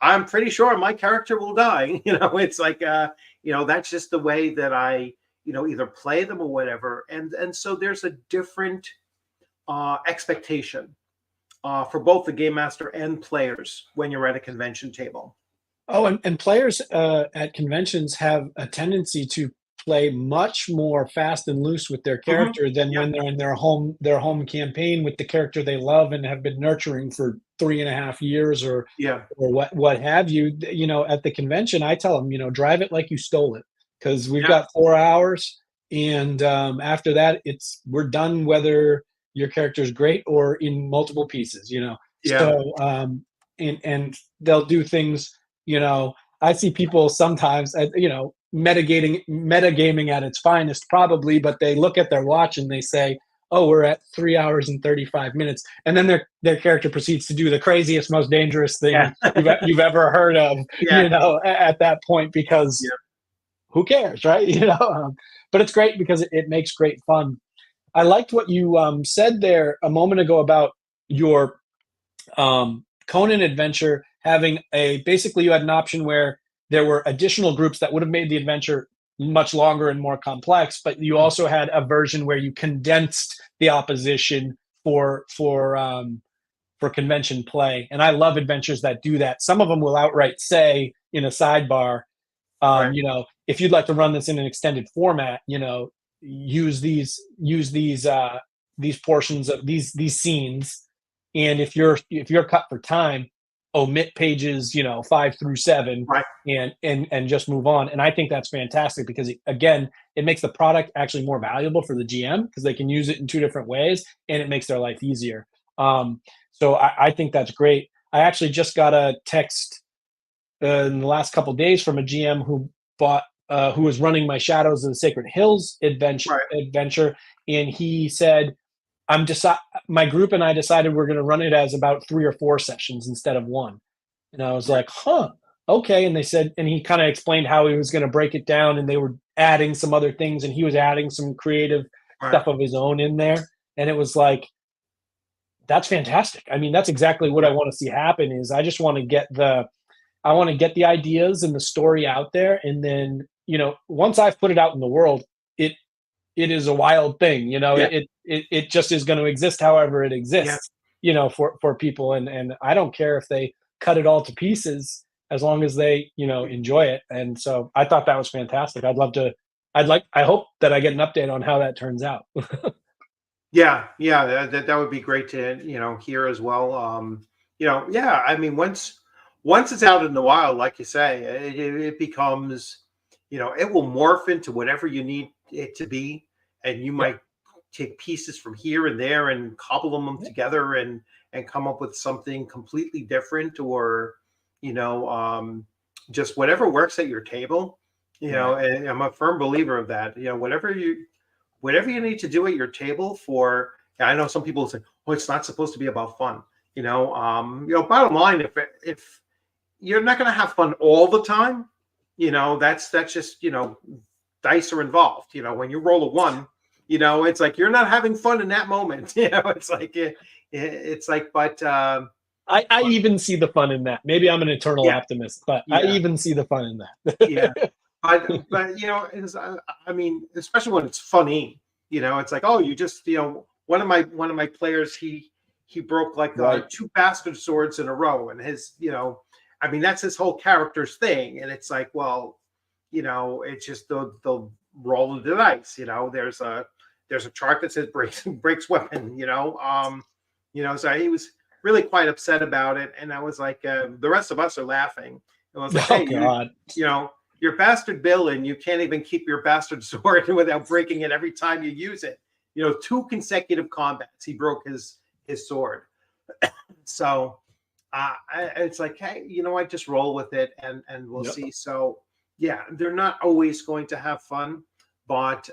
I'm pretty sure my character will die. It's like, that's just the way that I, either play them or whatever. And so there's a different expectation for both the game master and players when you're at a convention table. Oh, and players at conventions have a tendency to play much more fast and loose with their Hmm. character than Yeah, when they're in their home campaign with the character they love and have been nurturing for 3.5 years, yeah, or what have you. At the convention, I tell them, drive it like you stole it, because we've yeah, got 4 hours, and after that, we're done, whether your character is great or in multiple pieces. yeah. So and they'll do things. I see people sometimes, metagaming at its finest, probably, but they look at their watch and they say, "Oh, we're at 3 hours and 35 minutes," and then their character proceeds to do the craziest, most dangerous Yeah. thing you've ever heard of. Yeah. At that point, because Yeah. who cares, right? But it's great because it makes great fun. I liked what you said there a moment ago about your Conan adventure having basically, you had an option where there were additional groups that would have made the adventure much longer and more complex, but you also had a version where you condensed the opposition for convention play. And I love adventures that do that. Some of them will outright say in a sidebar, Right. if you'd like to run this in an extended format, use these portions of these scenes, and if you're cut for time, omit pages 5 through 7, Right. and just move on. And I think that's fantastic, because again, it makes the product actually more valuable for the GM, because they can use it in two different ways, and it makes their life easier. So I think that's great. I actually just got a text in the last couple of days from a GM who was running my Shadows of the Sacred Hills Right. adventure, and he said, my group and I decided we're going to run it as about 3 or 4 sessions instead of one." And I was Right. like, "Huh, okay." And he kind of explained how he was going to break it down, and they were adding some other things, and he was adding some creative Right. stuff of his own in there. And it was like, that's fantastic. I mean, that's exactly what I Yeah. want to see happen. Is I just want to get the ideas and the story out there, and then once I've put it out in the world, it it is a wild thing. Yeah. It just is going to exist however it Yeah. exists. For people, and I don't care if they cut it all to pieces, as long as they enjoy it. And so I thought that was fantastic. I'd love to. I hope that I get an update on how that turns out. Yeah. Yeah. That would be great to hear as well. Yeah. I mean, once it's out in the wild, like you say, it becomes, it will morph into whatever you need it to be, and you Yep. might take pieces from here and there and cobble them Yep. together and come up with something completely different, or you know um just whatever works at your table. Right. And I'm a firm believer of that. Whatever you need to do at your table for. I know some people say, "Oh, it's not supposed to be about fun." Bottom line, if you're not going to have fun all the time, that's just dice are involved. When you roll a one, it's like you're not having fun in that moment. It's like it's like, I even see the fun in that. Maybe I'm an eternal yeah, optimist, but I yeah, even see the fun in yeah. that. But I mean, especially when it's funny, it's like, oh, you just one of my players, he broke like Right. two bastard swords in a row, and I mean, that's his whole character's thing, and it's like, well, it's just the roll of the dice. There's a chart that says breaks weapon. So he was really quite upset about it, and I was like, the rest of us are laughing. And I was like, Oh hey, God. you know, you're bastard Bill, and you can't even keep your bastard sword without breaking it every time you use it. 2 consecutive combats, he broke his sword. So it's like, hey, I just roll with it, and we'll Yep. see. So yeah, they're not always going to have fun, but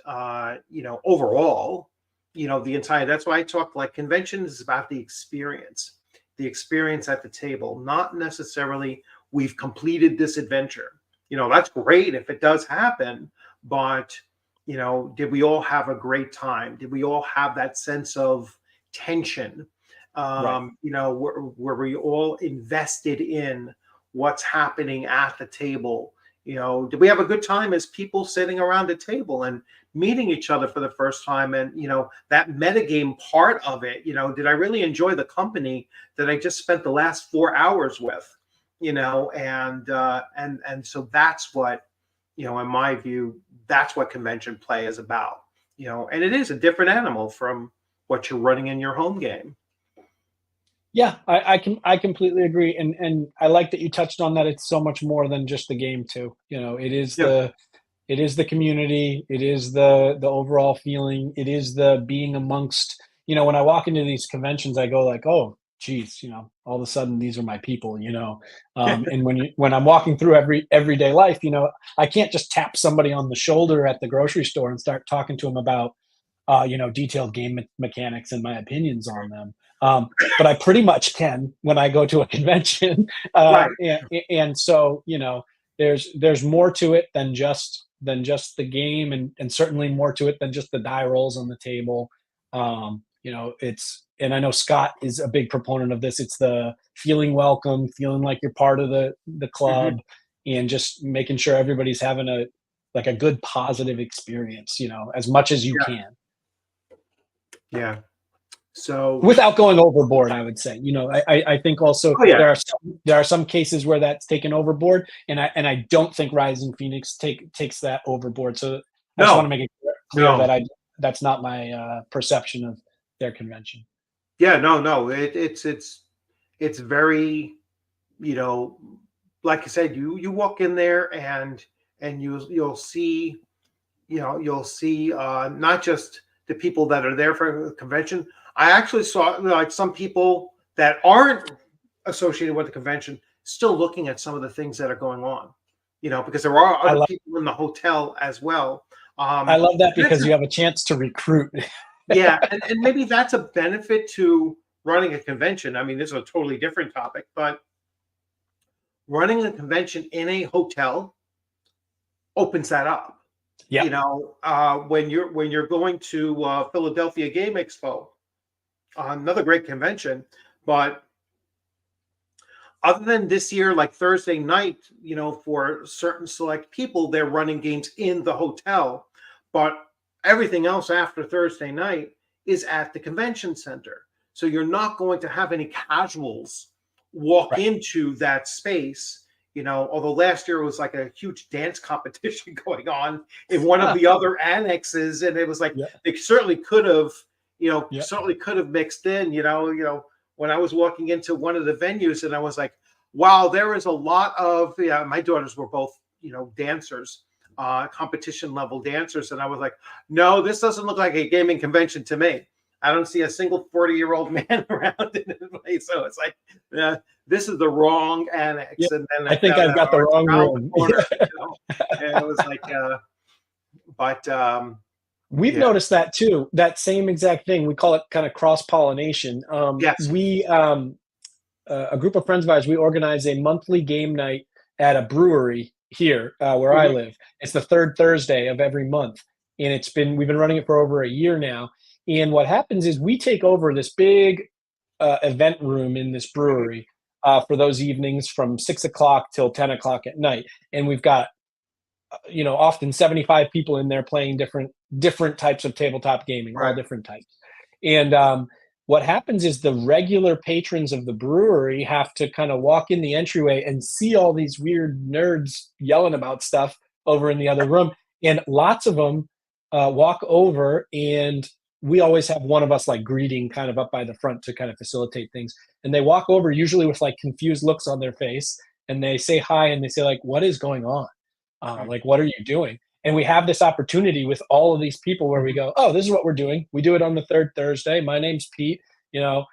overall, the entire. That's why I talk like convention is about the experience at the table, not necessarily we've completed this adventure. That's great if it does happen, but did we all have a great time? Did we all have that sense of tension? Right. Were we all invested in what's happening at the table? Did we have a good time as people sitting around a table and meeting each other for the first time? And that metagame part of it, did I really enjoy the company that I just spent the last 4 hours with? And so that's what in my view that's what convention play is about, and it is a different animal from what you're running in your home game. Yeah, I completely agree, and I like that you touched on that. It's so much more than just the game too. Yeah. It is the community, it is the overall feeling, it is the being amongst. When I walk into these conventions, I go like, oh, geez, all of a sudden these are my people. And when I'm walking through everyday life, I can't just tap somebody on the shoulder at the grocery store and start talking to them about detailed game mechanics and my opinions on them. But I pretty much can when I go to a convention. Right. And so, there's more to it than just the game, and certainly more to it than just the die rolls on the table. And I know Scott is a big proponent of this. It's the feeling welcome, feeling like you're part of the club, and just making sure everybody's having a good positive experience, as much as you can. Yeah. So without going overboard, I would say. I think also there are some cases where that's taken overboard, and I don't think Rising Phoenix takes that overboard. So I just want to make it clear that that's not my perception of their convention. Yeah, no, it's very, like I said, you walk in there and you'll see, not just the people that are there for the convention. I actually saw like some people that aren't associated with the convention still looking at some of the things that are going on, because there are other people in the hotel as well. I love that because you have a chance to recruit. Yeah, and maybe that's a benefit to running a convention. I mean, this is a totally different topic, but running a convention in a hotel opens that up. Yeah. When you're going to Philadelphia Game Expo, another great convention, but other than this year, like Thursday night, for certain select people, they're running games in the hotel, but everything else after Thursday night is at the convention center. So you're not going to have any casuals walk into that space. Although last year was like a huge dance competition going on in one of the other annexes, and it was like they certainly could have, mixed in. When I was walking into one of the venues, and I was like, wow, there is a lot of my daughters were both dancers, competition level dancers, and I was like, no, this doesn't look like a gaming convention to me. I don't see a single 40-year-old man around in the place. So it's like, this is the wrong annex. Yeah. And then I think I've got the wrong room. And it was like, we've noticed that too. That same exact thing. We call it kind of cross-pollination. Yes. We, a group of friends of ours, we organize a monthly game night at a brewery here where I live. It's the third Thursday of every month. And we've been running it for over a year now. And what happens is we take over this big event room in this brewery for those evenings from 6 o'clock till 10 o'clock at night. And we've got, often 75 people in there playing different types of tabletop gaming, all different types. And what happens is the regular patrons of the brewery have to kind of walk in the entryway and see all these weird nerds yelling about stuff over in the other room. And lots of them walk over, and we always have one of us like greeting kind of up by the front to kind of facilitate things. And they walk over usually with like confused looks on their face, and they say hi, and they say like, what is going on? Like, what are you doing? And we have this opportunity with all of these people where we go, oh, this is what we're doing. We do it on the third Thursday. My name's Pete, and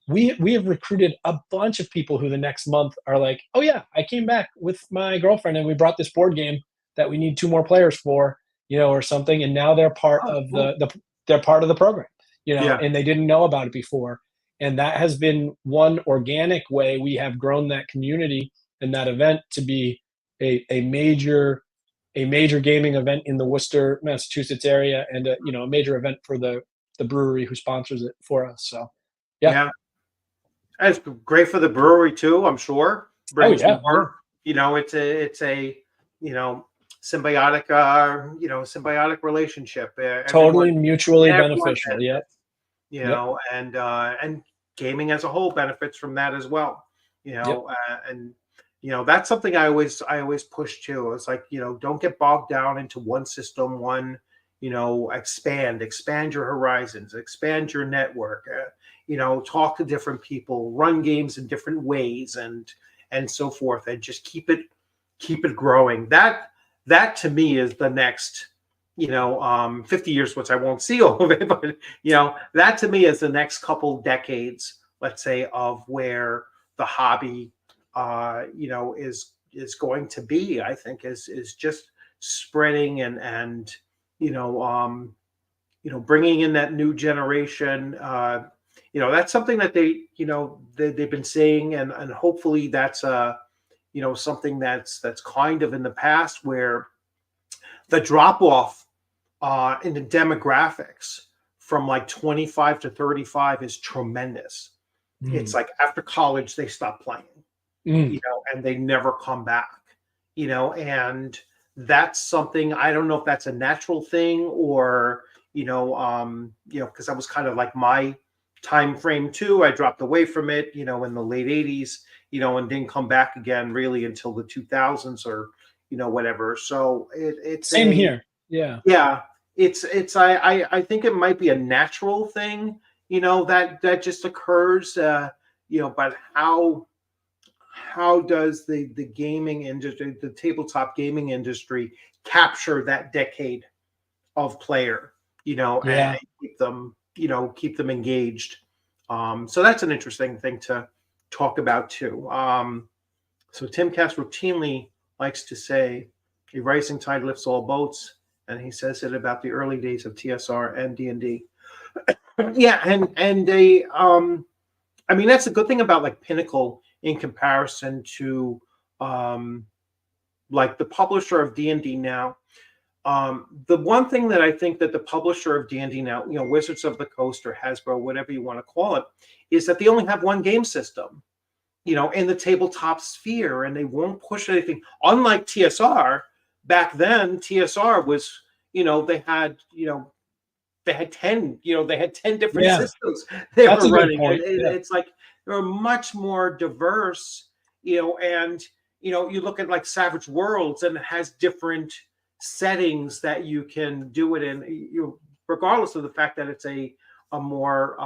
we have recruited a bunch of people who the next month are like, oh yeah, I came back with my girlfriend and we brought this board game that we need 2 more players for, or something. And now they're part of they're part of the program, and they didn't know about it before. And that has been one organic way we have grown that community and that event to be a major gaming event in the Worcester, Massachusetts area, and a major event for the brewery who sponsors it for us. So, yeah. It's great for the brewery too, I'm sure. Brings more. It's a symbiotic, symbiotic relationship. Totally mutually beneficial. And gaming as a whole benefits from that as well. And That's something I always push too. It's like, don't get bogged down into one system, expand your horizons, expand your network, talk to different people, run games in different ways, and so forth, and just keep it growing. That to me is the next 50 years, which I won't see all of it, but that to me is the next couple decades, let's say, of where the hobby is going to be. I think is just spreading and bringing in that new generation. That's something that they've been saying, and hopefully that's something that's kind of in the past, where the drop off in the demographics from like 25 to 35 is tremendous. It's like after college they stop playing, and they never come back, and that's something, I don't know if that's a natural thing, or because that was kind of like my time frame too. I dropped away from it, in the late 80s, and didn't come back again really until the 2000s, or whatever. So it's Same here. Yeah. Yeah, I think it might be a natural thing, that just occurs, but how does the gaming industry, the tabletop gaming industry, capture that decade of player, Yeah. and keep them engaged. So that's an interesting thing to talk about too. So Tim Cass routinely likes to say, "A rising tide lifts all boats," and he says it about the early days of TSR and D&D. Yeah, and I mean, that's a good thing about like Pinnacle in comparison to like the publisher of D&D now. The one thing that I think that the publisher of D&D now, Wizards of the Coast or Hasbro, whatever you want to call it, is that they only have one game system, in the tabletop sphere, and they won't push anything. Unlike TSR, back then, TSR was, they had 10 different Yeah. systems they That's were a good running. point. Yeah. It's like they're much more diverse, and you look at like Savage Worlds, and it has different settings that you can do it in, regardless of the fact that it's a more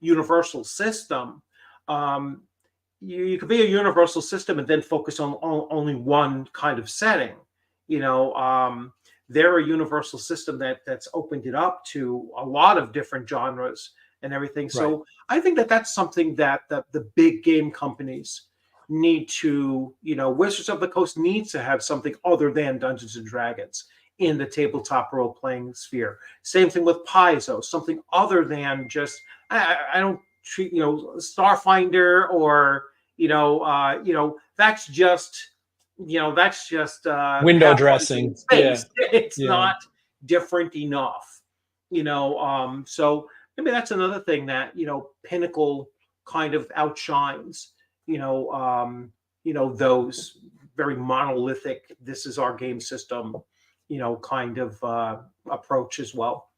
universal system. You could be a universal system and then focus on only one kind of setting. They're a universal system that's opened it up to a lot of different genres and everything. Right. So I think that that's something that the big game companies need to, Wizards of the Coast needs to have something other than Dungeons and Dragons in the tabletop role playing sphere. Same thing with Paizo, something other than just, I don't treat, Starfinder, or that's just Window have fun dressing. in space. Yeah. It's Yeah. not different enough, so maybe that's another thing that Pinnacle kind of outshines, those very monolithic, this is our game system, kind of approach as well.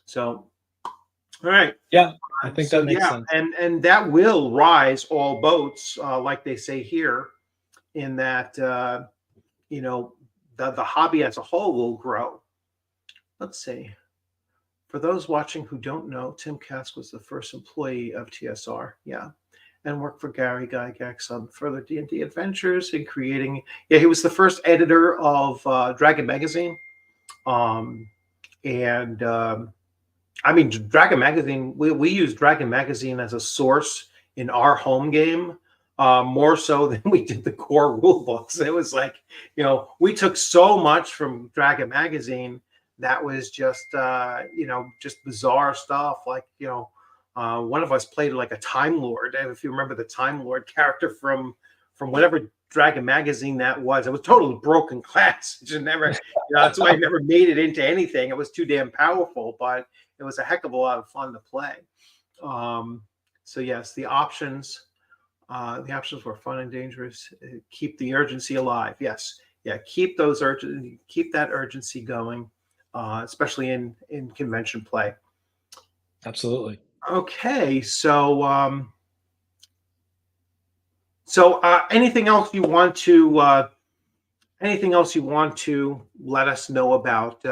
So all right. Yeah. I think So that makes yeah, sense. and that will rise all boats, like they say here, in that the hobby as a whole will grow. Let's see. For those watching who don't know, Tim Cass was the first employee of TSR. Yeah, and worked for Gary Gygax on further D&D adventures and creating. Yeah, he was the first editor of Dragon Magazine, and I mean, Dragon Magazine. We use Dragon Magazine as a source in our home game, more so than we did the core rule books. It was like, we took so much from Dragon Magazine that was just, just bizarre stuff. Like, one of us played like a Time Lord, and if you remember the Time Lord character from whatever Dragon Magazine that was, it was totally broken class. It just never, that's why I never made it into anything. It was too damn powerful, but it was a heck of a lot of fun to play. So yes, the options were fun and dangerous. Keep the urgency alive. Yes, yeah, keep that urgency going, especially in convention play. Absolutely. Okay, so So, anything else you want to let us know about?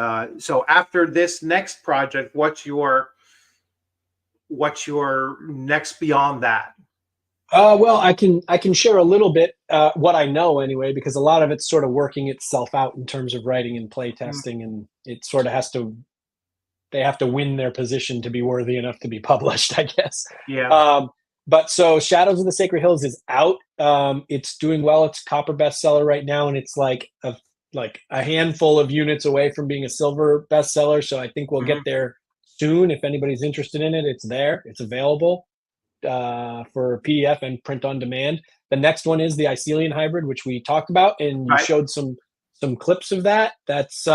So, after this next project, what's your next beyond that? Well, I can share a little bit what I know anyway, because a lot of it's sort of working itself out in terms of writing and play Mm, testing, and it sort of has to they have to win their position to be worthy enough to be published, I guess. yeah. Um, but so Shadows of the Sacred Hills is out. It's doing well. It's a copper bestseller right now, and it's like a handful of units away from being a silver bestseller. So I think we'll get Hmm. there soon. If anybody's interested in it, it's there. It's available for PDF and print on demand. The next one is the Icelian hybrid, which we talked about, and you Right. showed some clips of that. That's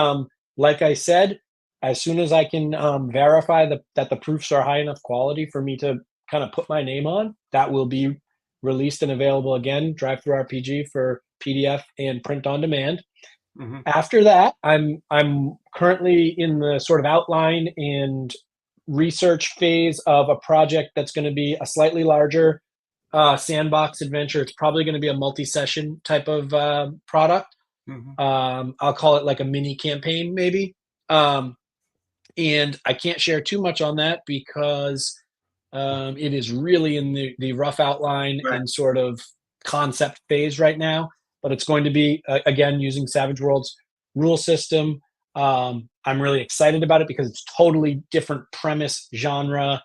like I said, as soon as I can verify that the proofs are high enough quality for me to kind of put my name on, that will be released and available again. Drive through RPG for PDF and print on demand. Hmm. After that, I'm currently in the sort of outline and research phase of a project that's going to be a slightly larger sandbox adventure. It's probably going to be a multi-session type of product. Hmm. I'll call it like a mini campaign, maybe. Um, and I can't share too much on that because it is really in the rough outline Right. and sort of concept phase right now. But it's going to be again using Savage Worlds rule system. I'm really excited about it because it's totally different premise, genre,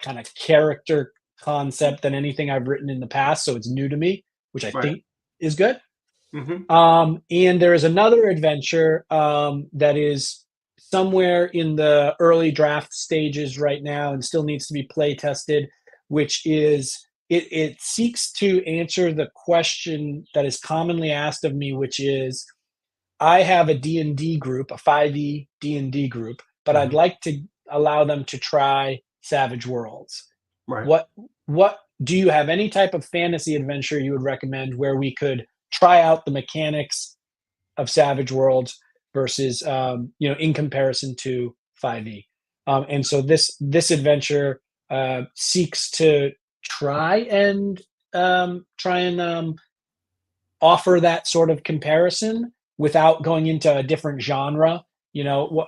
kind of character concept than anything I've written in the past. So it's new to me, which I Right. think is good. Hmm. And there is another adventure that is somewhere in the early draft stages right now and still needs to be play tested, which is it seeks to answer the question that is commonly asked of me, which is I have a D&D group, a 5e D&D group, but I'd Hmm. like to allow them to try Savage Worlds. Right. What what do you have any type of fantasy adventure you would recommend where we could try out the mechanics of Savage Worlds versus in comparison to 5e? And so this adventure seeks to try and offer that sort of comparison without going into a different genre,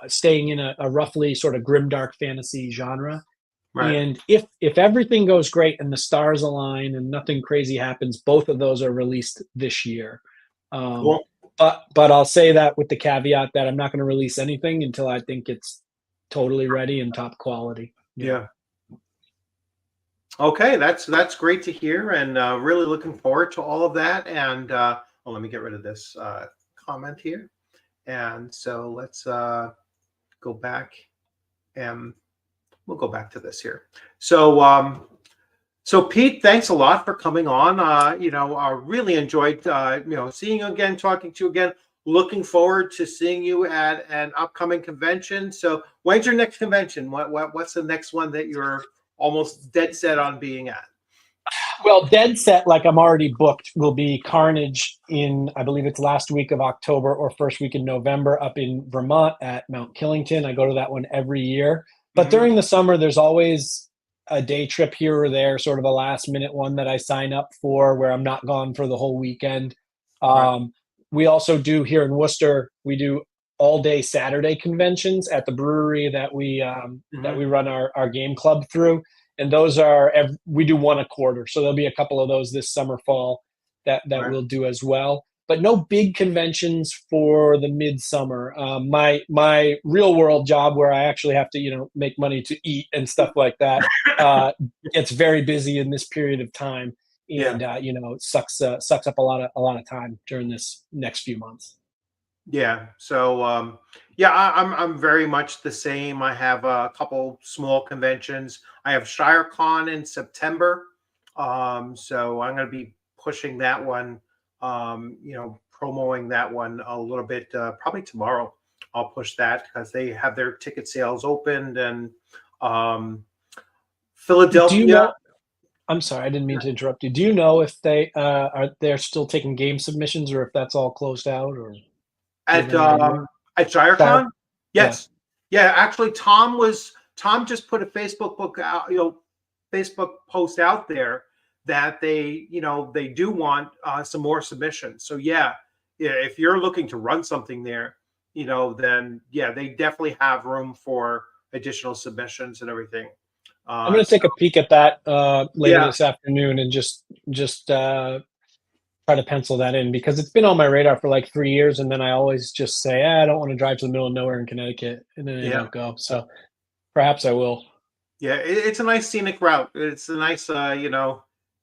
staying in a roughly sort of grimdark fantasy genre. Right. And if everything goes great and the stars align and nothing crazy happens, both of those are released this year. Um, Cool. but I'll say that with the caveat that I'm not going to release anything until I think it's totally ready and top quality. Yeah. Yeah. Okay, that's great to hear, and really looking forward to all of that. And well, let me get rid of this comment here. And so let's go back, and we'll go back to this here. So, so Pete, thanks a lot for coming on. I really enjoyed seeing you again, talking to you again. Looking forward to seeing you at an upcoming convention. So, when's your next convention? What's the next one that you're almost dead set on being at? Well, dead set, like I'm already booked, will be Carnage in, I believe it's last week of October or first week in November up in Vermont at Mount Killington. I go to that one every year. But Hmm. during the summer, there's always a day trip here or there, sort of a last minute one that I sign up for where I'm not gone for the whole weekend. Right. Um, we also do here in Worcester, we do all day Saturday conventions at the brewery that we Hmm. run our game club through, and those are we do one a quarter, so there'll be a couple of those this summer fall that Right. we'll do as well, but no big conventions for the midsummer. My real world job where I actually have to make money to eat and stuff like that gets very busy in this period of time, Yeah. and it sucks up a lot of time during this next few months. Yeah. So yeah, I'm very much the same. I have a couple small conventions. I have ShireCon in September. So I'm going to be pushing that one, promoting that one a little bit, probably tomorrow. I'll push that because they have their ticket sales opened, and um, Do you Philadelphia know? I'm sorry, I didn't mean to interrupt you. Do you know if they're still taking game submissions or if that's all closed out, or do you have at any idea? Shire, ShireCon. yeah. Yes. Yeah, actually Tom just put a Facebook book out, Facebook post out there that they do want some more submissions. So yeah, if you're looking to run something there, then yeah, they definitely have room for additional submissions and everything. I'm going to So take a peek at that later yeah, this afternoon and just try to pencil that in, because it's been on my radar for like 3 years, and then I always just say, I don't want to drive to the middle of nowhere in Connecticut, and then I yeah, don't go. So perhaps I will. yeah. It's a nice scenic route. It's a nice,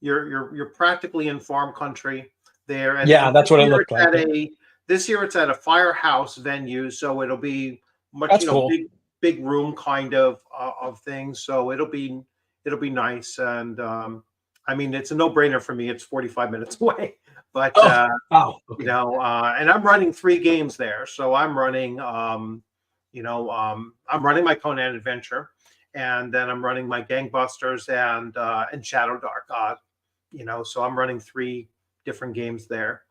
you're practically in farm country there, Yeah, and that's what it looked like. this year it's at a firehouse venue, so it'll be much, That's cool. big room kind of thing. So it'll be nice, and I mean it's a no brainer for me. It's 45 minutes away, but Oh, wow. Okay. and I'm running 3 games there, so I'm running I'm running my Conan adventure, and then I'm running my Gangbusters and Shadow Dark. So I'm running 3 different games there.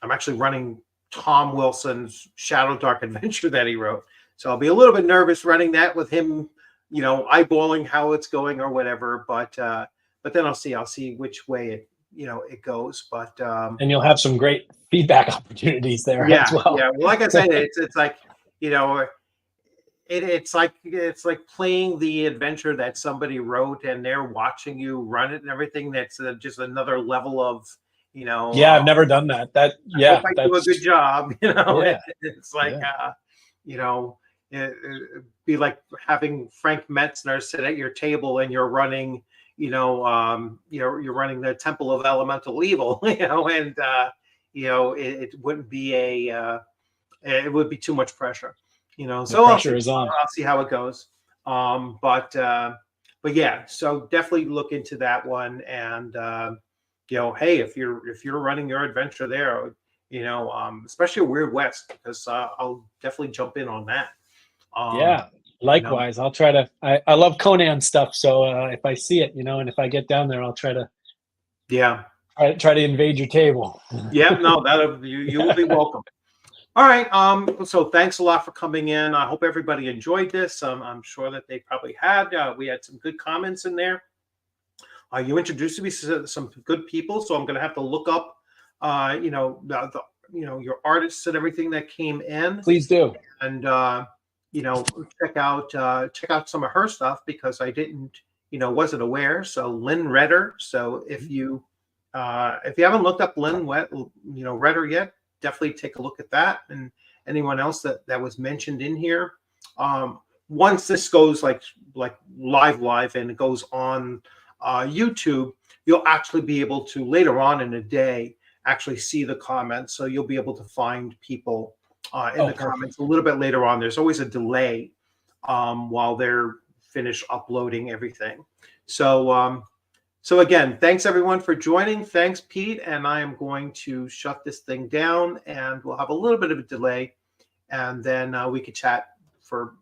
I'm actually running Tom Wilson's Shadow Dark adventure that he wrote, so I'll be a little bit nervous running that with him, eyeballing how it's going or whatever. But then I'll see which way it goes. But And you'll have some great feedback opportunities there as yeah, well. yeah. Well, like I said, it's like you know it's like playing the adventure that somebody wrote, and they're watching you run it and everything. That's just another level of Yeah, I've never done that. I hope Yeah, I do a that's good job. yeah, It's like yeah. it'd be like having Frank Metzner sit at your table and you're running you're running the Temple of Elemental Evil, and it wouldn't be it would be too much pressure. The So I'll pressure see. is on. I'll see how it goes. But yeah, so definitely look into that one. And hey, if you're running your adventure there, especially Weird West, because I'll definitely jump in on that. Um, Yeah, you know, likewise. I'll try to. I love Conan stuff, so if I see it, and if I get down there, I'll try to yeah, try to invade your table. yeah, no, that you will be welcome. All right. So thanks a lot for coming in. I hope everybody enjoyed this. I'm sure that they probably had. We had some good comments in there. You introduced me to some good people, so I'm going to have to look up, your artists and everything that came in, Please do. and check out some of her stuff, because I didn't, wasn't aware. So Lynn Redder. So if you haven't looked up Lynn Redder yet, definitely take a look at that, and anyone else that was mentioned in here. Once this goes like live and it goes on YouTube, you'll actually be able to later on in the day actually see the comments. So you'll be able to find people in the comments a little bit later on. There's always a delay while they're finished uploading everything. So again, thanks everyone for joining. Thanks, Pete. And I am going to shut this thing down, and we'll have a little bit of a delay, and then we could chat for